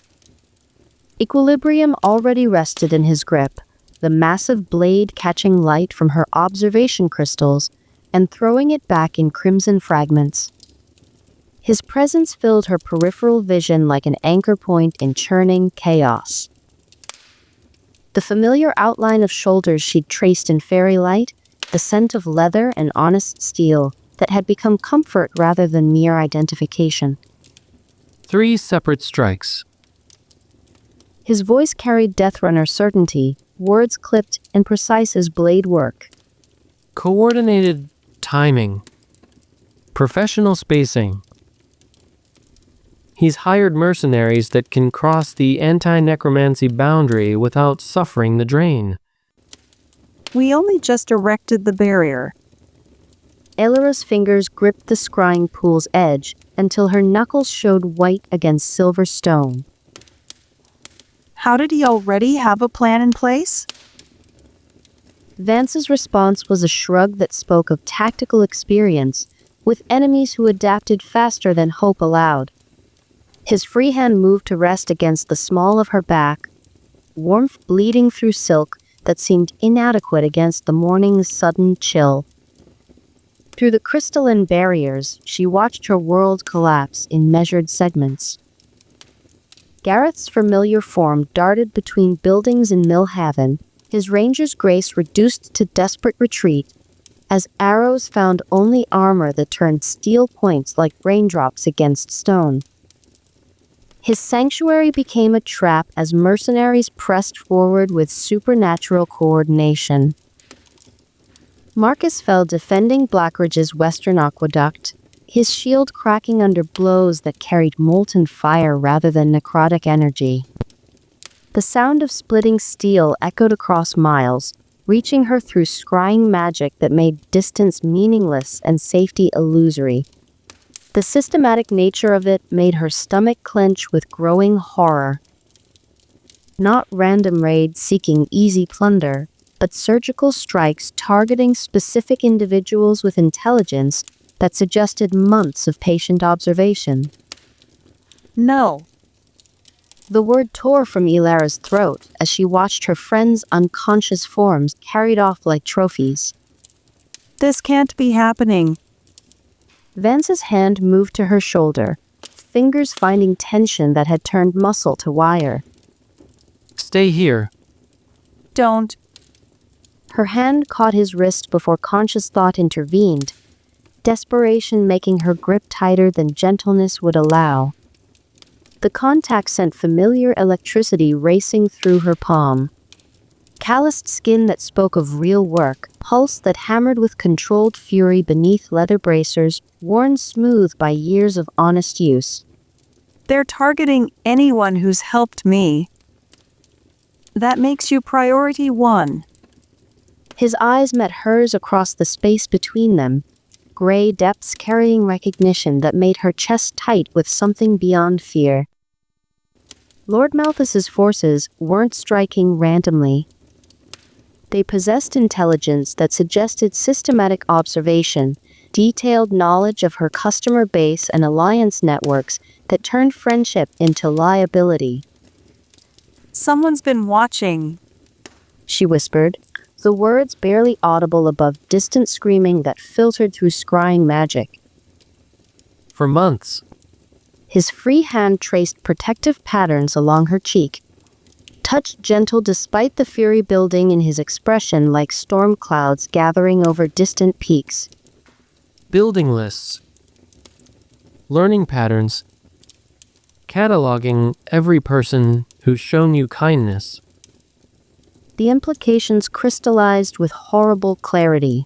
Speaker 1: Equilibrium already rested in his grip, the massive blade catching light from her observation crystals and throwing it back in crimson fragments. His presence filled her peripheral vision like an anchor point in churning chaos. The familiar outline of shoulders she'd traced in fairy light, the scent of leather and honest steel, that had become comfort rather than mere identification.
Speaker 2: 3 separate strikes.
Speaker 1: His voice carried Deathrunner certainty, words clipped and precise as blade work.
Speaker 2: Coordinated timing. Professional spacing. He's hired mercenaries that can cross the anti-necromancy boundary without suffering the drain.
Speaker 3: We only just erected the barrier.
Speaker 1: Elara's fingers gripped the scrying pool's edge until her knuckles showed white against silver stone.
Speaker 3: How did he already have a plan in place?
Speaker 1: Vance's response was a shrug that spoke of tactical experience, with enemies who adapted faster than hope allowed. His free hand moved to rest against the small of her back, warmth bleeding through silk that seemed inadequate against the morning's sudden chill. Through the crystalline barriers, she watched her world collapse in measured segments. Gareth's familiar form darted between buildings in Millhaven, his ranger's grace reduced to desperate retreat, as arrows found only armor that turned steel points like raindrops against stone. His sanctuary became a trap as mercenaries pressed forward with supernatural coordination. Marcus fell defending Blackridge's western aqueduct, his shield cracking under blows that carried molten fire rather than necrotic energy. The sound of splitting steel echoed across miles, reaching her through scrying magic that made distance meaningless and safety illusory. The systematic nature of it made her stomach clench with growing horror. Not random raids seeking easy plunder, but surgical strikes targeting specific individuals with intelligence that suggested months of patient observation.
Speaker 3: No.
Speaker 1: The word tore from Elara's throat as she watched her friend's unconscious forms carried off like trophies.
Speaker 3: This can't be happening.
Speaker 1: Vance's hand moved to her shoulder, fingers finding tension that had turned muscle to wire.
Speaker 2: Stay here.
Speaker 3: Don't.
Speaker 1: Her hand caught his wrist before conscious thought intervened, desperation making her grip tighter than gentleness would allow. The contact sent familiar electricity racing through her palm. Calloused skin that spoke of real work, pulse that hammered with controlled fury beneath leather bracers, worn smooth by years of honest use.
Speaker 3: They're targeting anyone who's helped me. That makes you priority one.
Speaker 1: His eyes met hers across the space between them, gray depths carrying recognition that made her chest tight with something beyond fear. Lord Malthus's forces weren't striking randomly. They possessed intelligence that suggested systematic observation, detailed knowledge of her customer base and alliance networks that turned friendship into liability.
Speaker 3: Someone's been watching,
Speaker 1: She whispered, the words barely audible above distant screaming that filtered through scrying magic.
Speaker 2: For months.
Speaker 1: His free hand traced protective patterns along her cheek, touched gentle despite the fury building in his expression like storm clouds gathering over distant peaks.
Speaker 2: Building lists. Learning patterns. Cataloging every person who's shown you kindness.
Speaker 1: The implications crystallized with horrible clarity.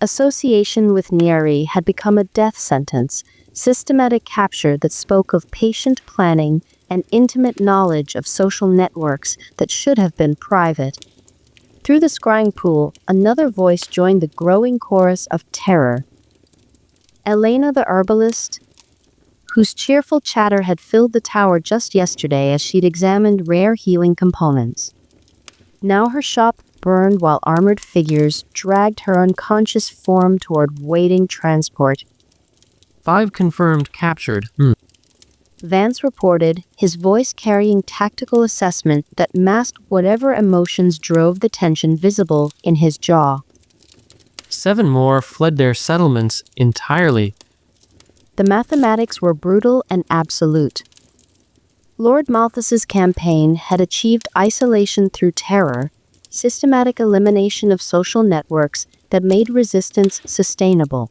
Speaker 1: Association with Nyari had become a death sentence, systematic capture that spoke of patient planning and intimate knowledge of social networks that should have been private. Through the scrying pool, another voice joined the growing chorus of terror. Elena the herbalist, whose cheerful chatter had filled the tower just yesterday as she'd examined rare healing components. Now her shop burned while armored figures dragged her unconscious form toward waiting transport.
Speaker 2: 5 confirmed captured.
Speaker 1: Vance reported, his voice carrying tactical assessment that masked whatever emotions drove the tension visible in his jaw.
Speaker 2: 7 more fled their settlements entirely.
Speaker 1: The mathematics were brutal and absolute. Lord Malthus's campaign had achieved isolation through terror, systematic elimination of social networks that made resistance sustainable.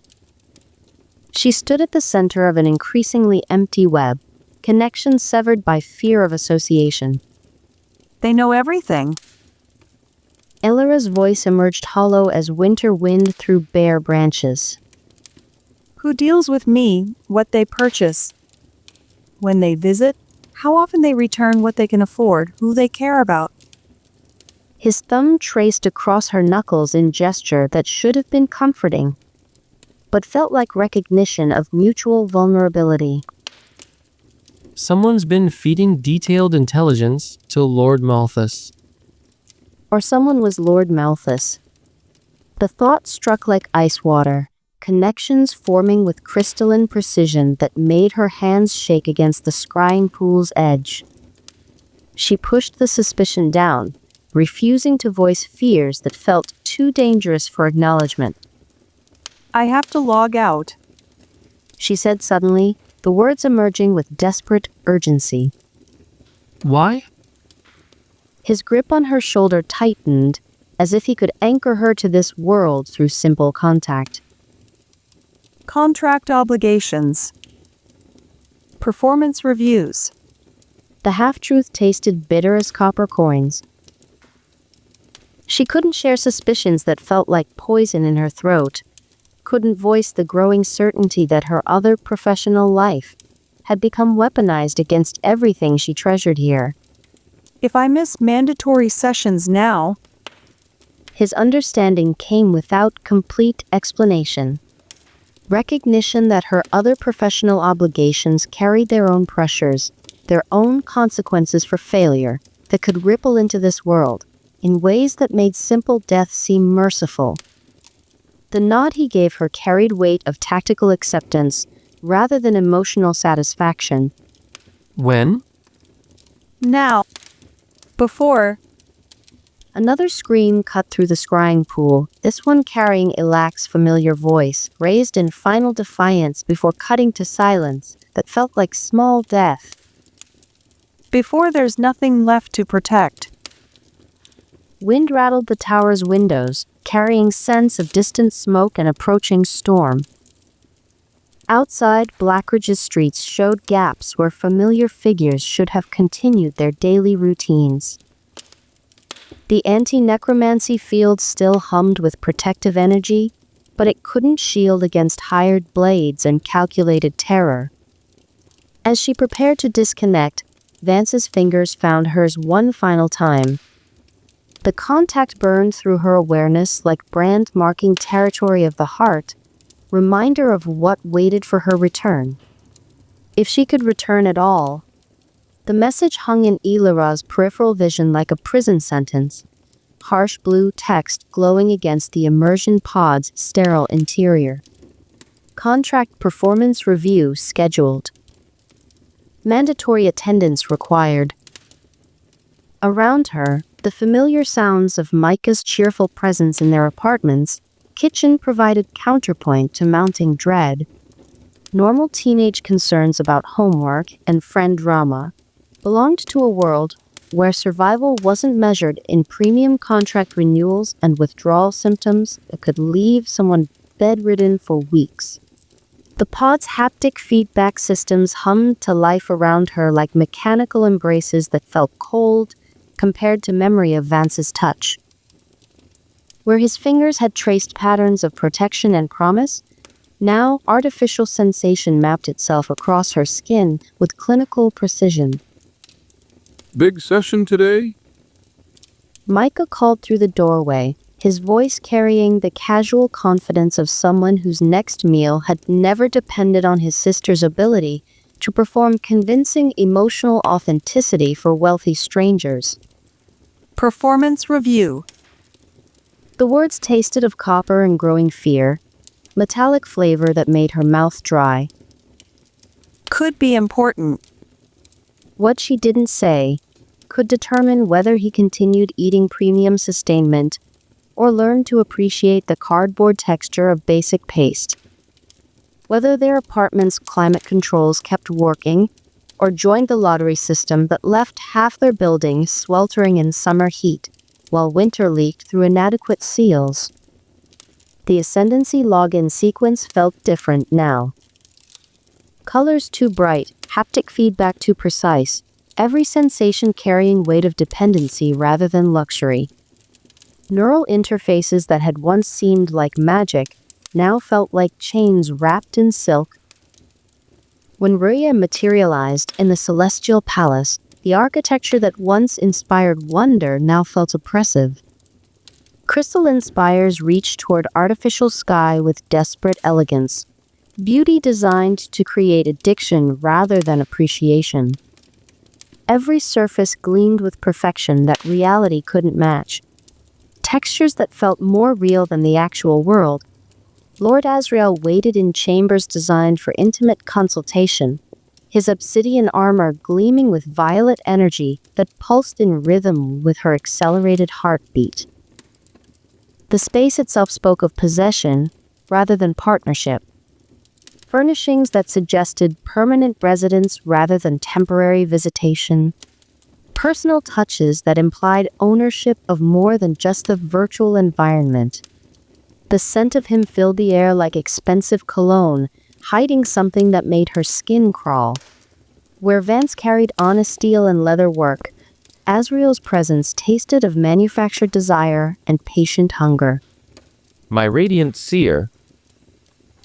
Speaker 1: She stood at the center of an increasingly empty web, connections severed by fear of association.
Speaker 3: They know everything.
Speaker 1: Elara's voice emerged hollow as winter wind through bare branches.
Speaker 3: Who deals with me, what they purchase, when they visit, how often they return what they can afford, who they care about.
Speaker 1: His thumb traced across her knuckles in gesture that should have been comforting, but felt like recognition of mutual vulnerability.
Speaker 2: Someone's been feeding detailed intelligence to Lord Malthus.
Speaker 1: Or someone was Lord Malthus. The thought struck like ice water, connections forming with crystalline precision that made her hands shake against the scrying pool's edge. She pushed the suspicion down, refusing to voice fears that felt too dangerous for acknowledgement.
Speaker 3: I have to log out.
Speaker 1: She said suddenly, the words emerging with desperate urgency.
Speaker 2: Why?
Speaker 1: His grip on her shoulder tightened, as if he could anchor her to this world through simple contact.
Speaker 3: Contract obligations. Performance reviews.
Speaker 1: The half-truth tasted bitter as copper coins. She couldn't share suspicions that felt like poison in her throat, couldn't voice the growing certainty that her other professional life had become weaponized against everything she treasured here.
Speaker 3: If I miss mandatory sessions now,
Speaker 1: His understanding came without complete explanation. Recognition that her other professional obligations carried their own pressures, their own consequences for failure, that could ripple into this world, in ways that made simple death seem merciful. The nod he gave her carried weight of tactical acceptance, rather than emotional satisfaction.
Speaker 2: When?
Speaker 3: now. Before,
Speaker 1: Another scream cut through the scrying pool, this one carrying Elak's familiar voice, raised in final defiance before cutting to silence that felt like small death.
Speaker 3: before there's nothing left to protect.
Speaker 1: Wind rattled the tower's windows, carrying scents of distant smoke and approaching storm. Outside, Blackridge's streets showed gaps where familiar figures should have continued their daily routines. The anti-necromancy field still hummed with protective energy, but it couldn't shield against hired blades and calculated terror. As she prepared to disconnect, Vance's fingers found hers one final time. The contact burned through her awareness like brand marking territory of the heart, reminder of what waited for her return. If she could return at all. The message hung in Elara's peripheral vision like a prison sentence, harsh blue text glowing against the immersion pod's sterile interior. Contract performance review scheduled. Mandatory attendance required. Around her, the familiar sounds of Micah's cheerful presence in their apartment's kitchen provided counterpoint to mounting dread. Normal teenage concerns about homework and friend drama belonged to a world where survival wasn't measured in premium contract renewals and withdrawal symptoms that could leave someone bedridden for weeks. The pod's haptic feedback systems hummed to life around her like mechanical embraces that felt cold compared to memory of Vance's touch. Where his fingers had traced patterns of protection and promise, now artificial sensation mapped itself across her skin with clinical precision.
Speaker 5: Big session today?
Speaker 1: Micah called through the doorway, his voice carrying the casual confidence of someone whose next meal had never depended on his sister's ability to perform convincing emotional authenticity for wealthy strangers.
Speaker 3: Performance review.
Speaker 1: The words tasted of copper and growing fear, metallic flavor that made her mouth dry.
Speaker 3: Could be important.
Speaker 1: What she didn't say could determine whether he continued eating premium sustainment or learned to appreciate the cardboard texture of basic paste. Whether their apartment's climate controls kept working or joined the lottery system that left half their building sweltering in summer heat while winter leaked through inadequate seals. The Ascendancy login sequence felt different now. Colors too bright, haptic feedback too precise, every sensation carrying weight of dependency rather than luxury. Neural interfaces that had once seemed like magic now felt like chains wrapped in silk. When Ruya materialized in the celestial palace, the architecture that once inspired wonder now felt oppressive. Crystalline spires reached toward artificial sky with desperate elegance, beauty designed to create addiction rather than appreciation. Every surface gleamed with perfection that reality couldn't match. Textures that felt more real than the actual world. Lord Azrael waited in chambers designed for intimate consultation, his obsidian armor gleaming with violet energy that pulsed in rhythm with her accelerated heartbeat. The space itself spoke of possession rather than partnership. Furnishings that suggested permanent residence rather than temporary visitation. Personal touches that implied ownership of more than just the virtual environment. The scent of him filled the air like expensive cologne, hiding something that made her skin crawl. Where Vance carried honest steel and leather work, Azrael's presence tasted of manufactured desire and patient hunger.
Speaker 4: My radiant seer.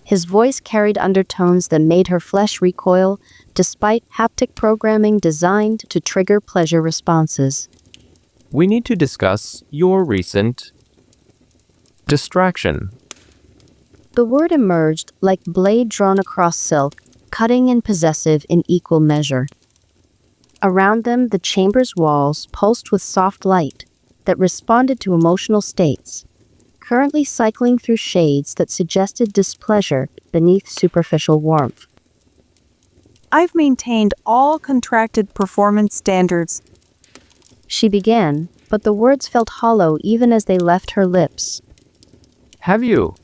Speaker 1: His voice carried undertones that made her flesh recoil, despite haptic programming designed to trigger pleasure responses.
Speaker 4: We need to discuss your recent distraction.
Speaker 1: The word emerged like blade drawn across silk, cutting and possessive in equal measure. Around them, the chamber's walls pulsed with soft light that responded to emotional states, currently cycling through shades that suggested displeasure beneath superficial warmth.
Speaker 3: I've maintained all contracted performance standards.
Speaker 1: She began, but the words felt hollow even as they left her lips.
Speaker 4: Have you?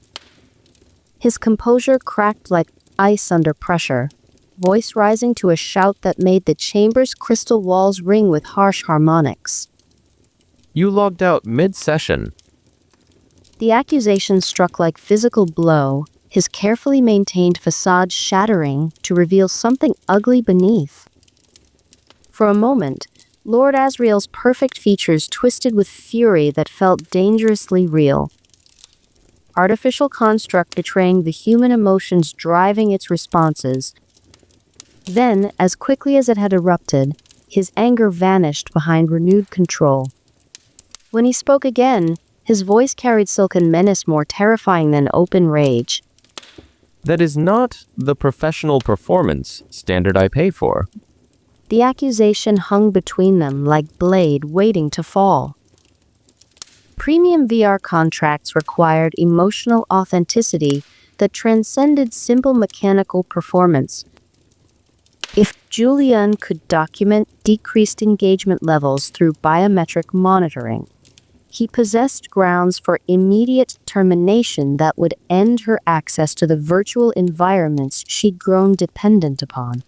Speaker 1: His composure cracked like ice under pressure, voice rising to a shout that made the chamber's crystal walls ring with harsh harmonics.
Speaker 4: You logged out mid-session.
Speaker 1: The accusation struck like physical blow, his carefully maintained facade shattering to reveal something ugly beneath. For a moment, Lord Asriel's perfect features twisted with fury that felt dangerously real. Artificial construct betraying the human emotions driving its responses. Then, as quickly as it had erupted, his anger vanished behind renewed control. When he spoke again, his voice carried silken menace more terrifying than open rage.
Speaker 4: That is not the professional performance standard I pay for.
Speaker 1: The accusation hung between them like blade waiting to fall. Premium VR contracts required emotional authenticity that transcended simple mechanical performance. If Julian could document decreased engagement levels through biometric monitoring, he possessed grounds for immediate termination that would end her access to the virtual environments she'd grown dependent upon.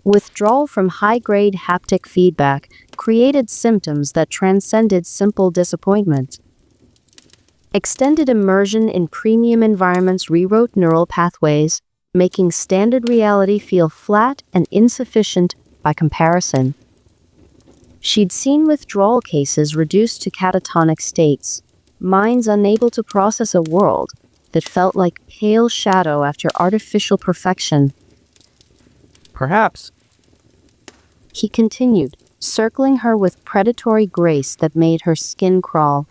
Speaker 1: Withdrawal from high-grade haptic feedback created symptoms that transcended simple disappointment. Extended immersion in premium environments rewrote neural pathways, making standard reality feel flat and insufficient by comparison. She'd seen withdrawal cases reduced to catatonic states, minds unable to process a world that felt like pale shadow after artificial perfection.
Speaker 4: Perhaps.
Speaker 1: He continued, circling her with predatory grace that made her skin crawl.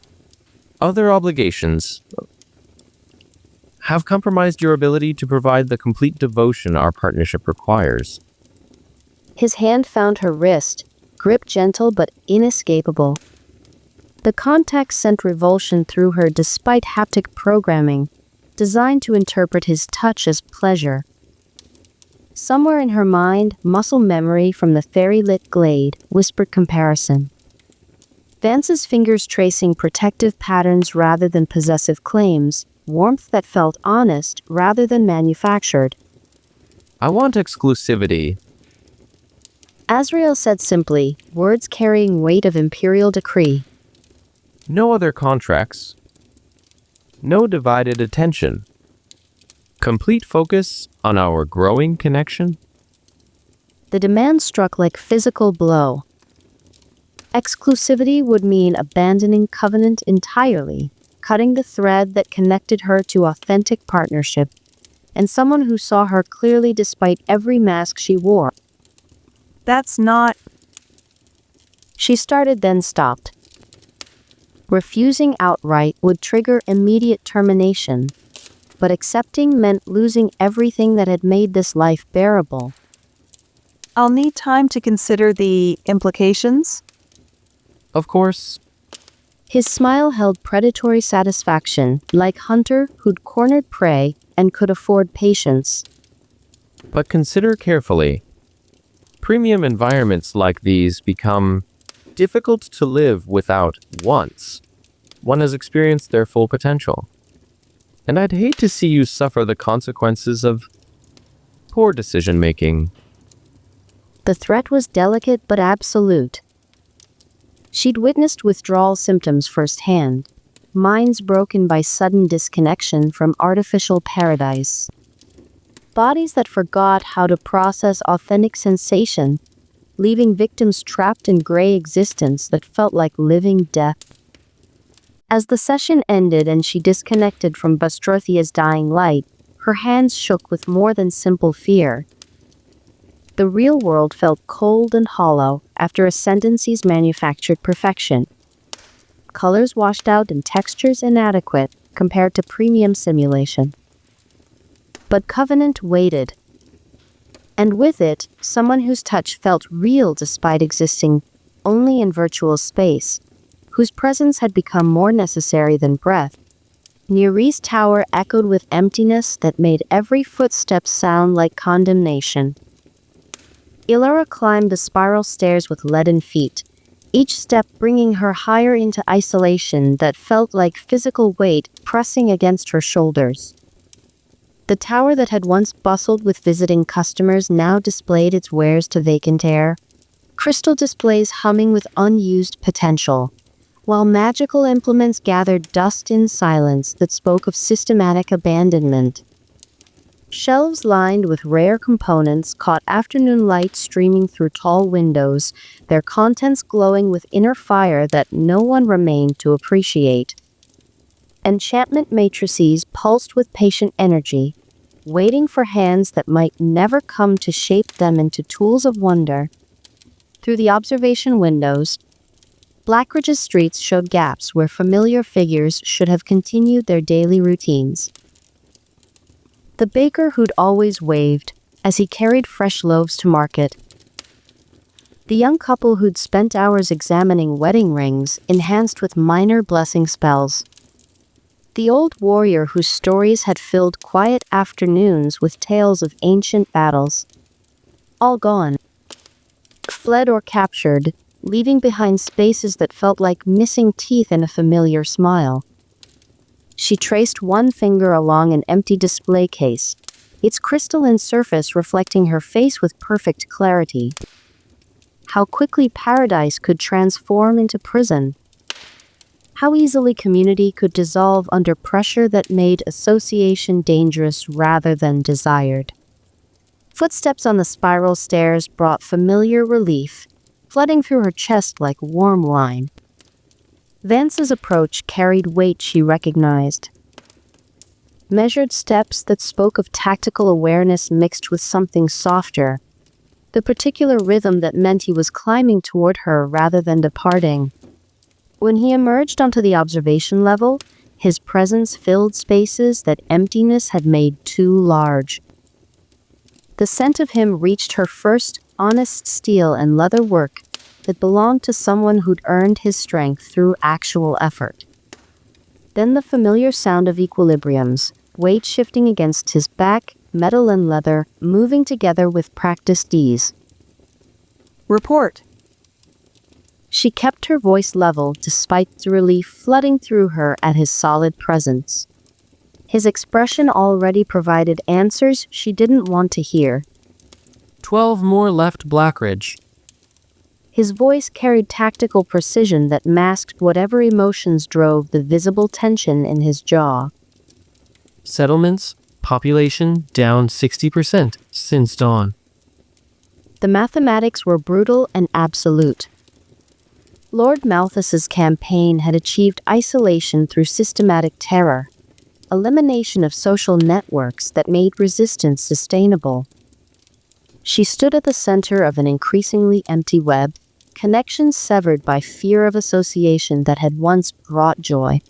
Speaker 4: Other obligations have compromised your ability to provide the complete devotion our partnership requires.
Speaker 1: His hand found her wrist, grip gentle but inescapable. The contact sent revulsion through her despite haptic programming, designed to interpret his touch as pleasure. Somewhere in her mind, muscle memory from the fairy-lit glade whispered comparison. Vance's fingers tracing protective patterns rather than possessive claims, warmth that felt honest rather than manufactured.
Speaker 4: I want exclusivity.
Speaker 1: Asriel said simply, words carrying weight of imperial decree.
Speaker 4: No other contracts. No divided attention. Complete focus on our growing connection.
Speaker 1: The demand struck like physical blow. Exclusivity would mean abandoning covenant entirely, cutting the thread that connected her to authentic partnership, and someone who saw her clearly despite every mask she wore.
Speaker 3: That's not...
Speaker 1: She started then stopped. Refusing outright would trigger immediate termination, but accepting meant losing everything that had made this life bearable.
Speaker 3: I'll need time to consider the implications.
Speaker 4: Of course.
Speaker 1: His smile held predatory satisfaction, like hunter who'd cornered prey and could afford patience.
Speaker 4: But consider carefully. Premium environments like these become difficult to live without once one has experienced their full potential. And I'd hate to see you suffer the consequences of poor decision-making.
Speaker 1: The threat was delicate but absolute. She'd witnessed withdrawal symptoms firsthand, minds broken by sudden disconnection from artificial paradise. Bodies that forgot how to process authentic sensation, leaving victims trapped in gray existence that felt like living death. As the session ended and she disconnected from Bastrothia's dying light, her hands shook with more than simple fear. The real world felt cold and hollow after Ascendancy's manufactured perfection. Colors washed out and textures inadequate compared to premium simulation. But Covenant waited. And with it, someone whose touch felt real despite existing only in virtual space, whose presence had become more necessary than breath. Nere's tower echoed with emptiness that made every footstep sound like condemnation. Elara climbed the spiral stairs with leaden feet, each step bringing her higher into isolation that felt like physical weight pressing against her shoulders. The tower that had once bustled with visiting customers now displayed its wares to vacant air, crystal displays humming with unused potential, while magical implements gathered dust in silence that spoke of systematic abandonment. Shelves lined with rare components caught afternoon light streaming through tall windows, their contents glowing with inner fire that no one remained to appreciate. Enchantment matrices pulsed with patient energy, waiting for hands that might never come to shape them into tools of wonder. Through the observation windows, Blackridge's streets showed gaps where familiar figures should have continued their daily routines. The baker who'd always waved as he carried fresh loaves to market. The young couple who'd spent hours examining wedding rings enhanced with minor blessing spells. The old warrior whose stories had filled quiet afternoons with tales of ancient battles. All gone. Fled or captured, leaving behind spaces that felt like missing teeth in a familiar smile. She traced one finger along an empty display case, its crystalline surface reflecting her face with perfect clarity. How quickly paradise could transform into prison. How easily community could dissolve under pressure that made association dangerous rather than desired. Footsteps on the spiral stairs brought familiar relief, flooding through her chest like warm wine. Vance's approach carried weight she recognized. Measured steps that spoke of tactical awareness mixed with something softer, the particular rhythm that meant he was climbing toward her rather than departing. When he emerged onto the observation level, his presence filled spaces that emptiness had made too large. The scent of him reached her first, honest steel and leather work that belonged to someone who'd earned his strength through actual effort. Then the familiar sound of equilibriums, weight shifting against his back, metal and leather, moving together with practiced ease.
Speaker 3: Report.
Speaker 1: She kept her voice level despite the relief flooding through her at his solid presence. His expression already provided answers she didn't want to hear.
Speaker 2: 12 more left, Blackridge.
Speaker 1: His voice carried tactical precision that masked whatever emotions drove the visible tension in his jaw.
Speaker 2: Settlements, population down 60% since dawn.
Speaker 1: The mathematics were brutal and absolute. Lord Malthus's campaign had achieved isolation through systematic terror, elimination of social networks that made resistance sustainable. She stood at the center of an increasingly empty web, connections severed by fear of association that had once brought joy.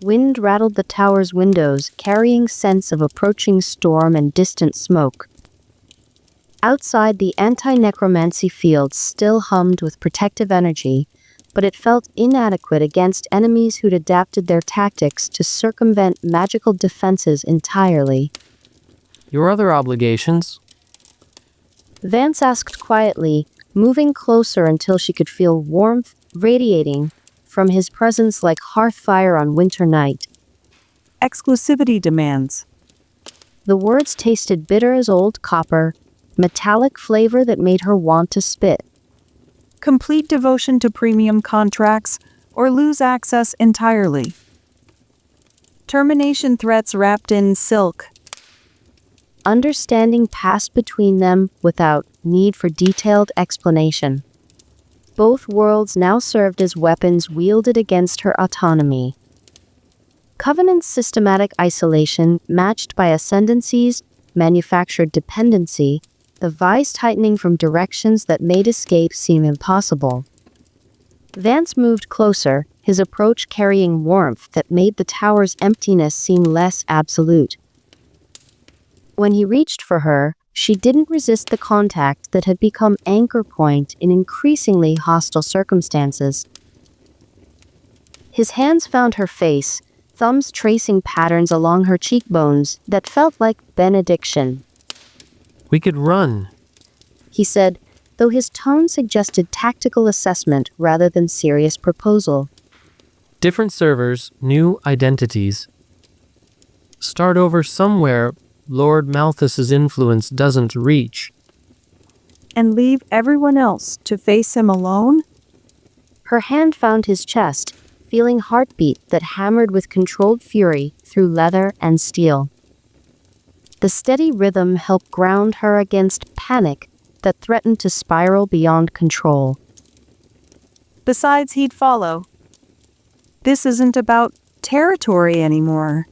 Speaker 1: Wind rattled the tower's windows, carrying scents of approaching storm and distant smoke. Outside, the anti-necromancy field still hummed with protective energy, but it felt inadequate against enemies who'd adapted their tactics to circumvent magical defenses entirely.
Speaker 2: Your other obligations?
Speaker 1: Vance asked quietly, moving closer until she could feel warmth radiating from his presence like hearth fire on winter night.
Speaker 3: Exclusivity demands.
Speaker 1: The words tasted bitter as old copper, metallic flavor that made her want to spit.
Speaker 3: Complete devotion to premium contracts or lose access entirely. Termination threats wrapped in silk.
Speaker 1: Understanding passed between them without need for detailed explanation. Both worlds now served as weapons wielded against her autonomy. Covenant's systematic isolation, matched by ascendancy's manufactured dependency, the vice tightening from directions that made escape seem impossible. Vance moved closer, his approach carrying warmth that made the tower's emptiness seem less absolute. When he reached for her, she didn't resist the contact that had become anchor point in increasingly hostile circumstances. His hands found her face, thumbs tracing patterns along her cheekbones that felt like benediction.
Speaker 2: We could run.
Speaker 1: He said, though his tone suggested tactical assessment rather than serious proposal.
Speaker 2: Different servers, new identities. Start over somewhere Lord Malthus's influence doesn't reach.
Speaker 3: And leave everyone else to face him alone?
Speaker 1: Her hand found his chest, feeling heartbeat that hammered with controlled fury through leather and steel. The steady rhythm helped ground her against panic that threatened to spiral beyond control.
Speaker 3: Besides, he'd follow. This isn't about territory anymore.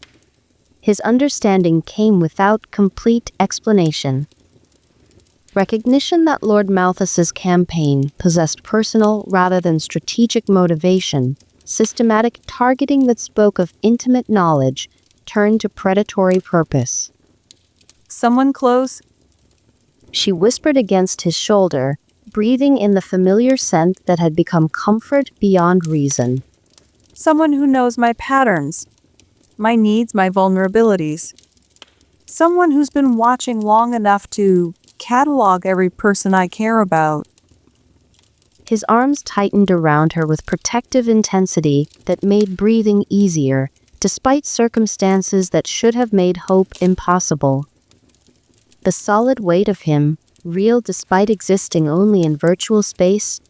Speaker 1: His understanding came without complete explanation. Recognition that Lord Malthus's campaign possessed personal rather than strategic motivation, systematic targeting that spoke of intimate knowledge, turned to predatory purpose.
Speaker 3: Someone close?
Speaker 1: She whispered against his shoulder, breathing in the familiar scent that had become comfort beyond reason.
Speaker 3: Someone who knows my patterns, my needs, my vulnerabilities. Someone who's been watching long enough to catalog every person I care about.
Speaker 1: His arms tightened around her with protective intensity that made breathing easier, despite circumstances that should have made hope impossible. The solid weight of him, real despite existing only in virtual space,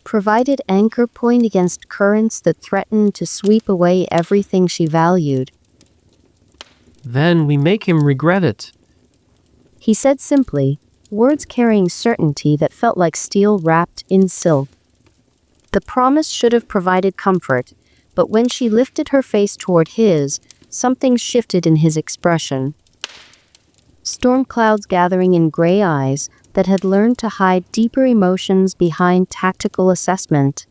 Speaker 1: provided anchor point against currents that threatened to sweep away everything she valued.
Speaker 2: Then we make him regret it.
Speaker 1: He said simply, words carrying certainty that felt like steel wrapped in silk. The promise should have provided comfort, but when she lifted her face toward his, something shifted in his expression. Storm clouds gathering in gray eyes that had learned to hide deeper emotions behind tactical assessment.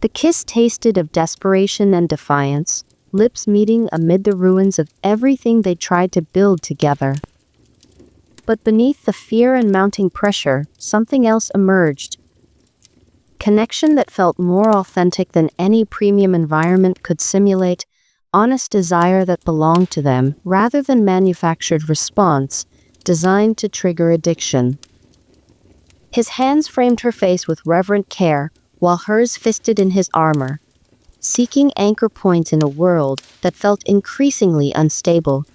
Speaker 1: The kiss tasted of desperation and defiance, lips meeting amid the ruins of everything they tried to build together. But beneath the fear and mounting pressure, something else emerged. Connection that felt more authentic than any premium environment could simulate, honest desire that belonged to them, rather than manufactured response, designed to trigger addiction. His hands framed her face with reverent care, while hers fisted in his armor, seeking anchor points in a world that felt increasingly unstable.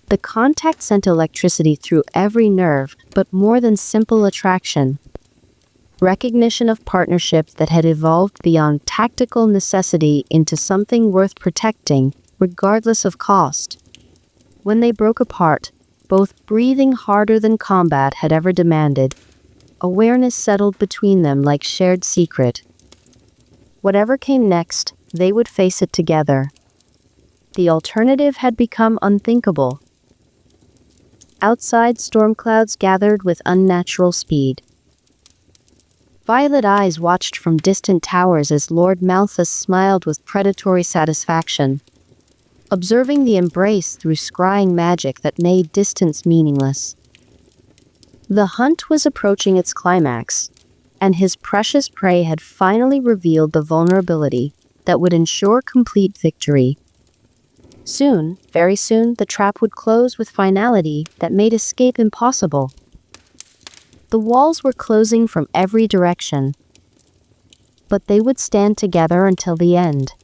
Speaker 1: The contact sent electricity through every nerve, but more than simple attraction. Recognition of partnership that had evolved beyond tactical necessity into something worth protecting, regardless of cost. When they broke apart, both breathing harder than combat had ever demanded, awareness settled between them like shared secret. Whatever came next, they would face it together. The alternative had become unthinkable. Outside, storm clouds gathered with unnatural speed. Violet eyes watched from distant towers as Lord Malthus smiled with predatory satisfaction, observing the embrace through scrying magic that made distance meaningless. The hunt was approaching its climax, and his precious prey had finally revealed the vulnerability that would ensure complete victory. Soon, very soon, the trap would close with finality that made escape impossible. The walls were closing from every direction, but they would stand together until the end.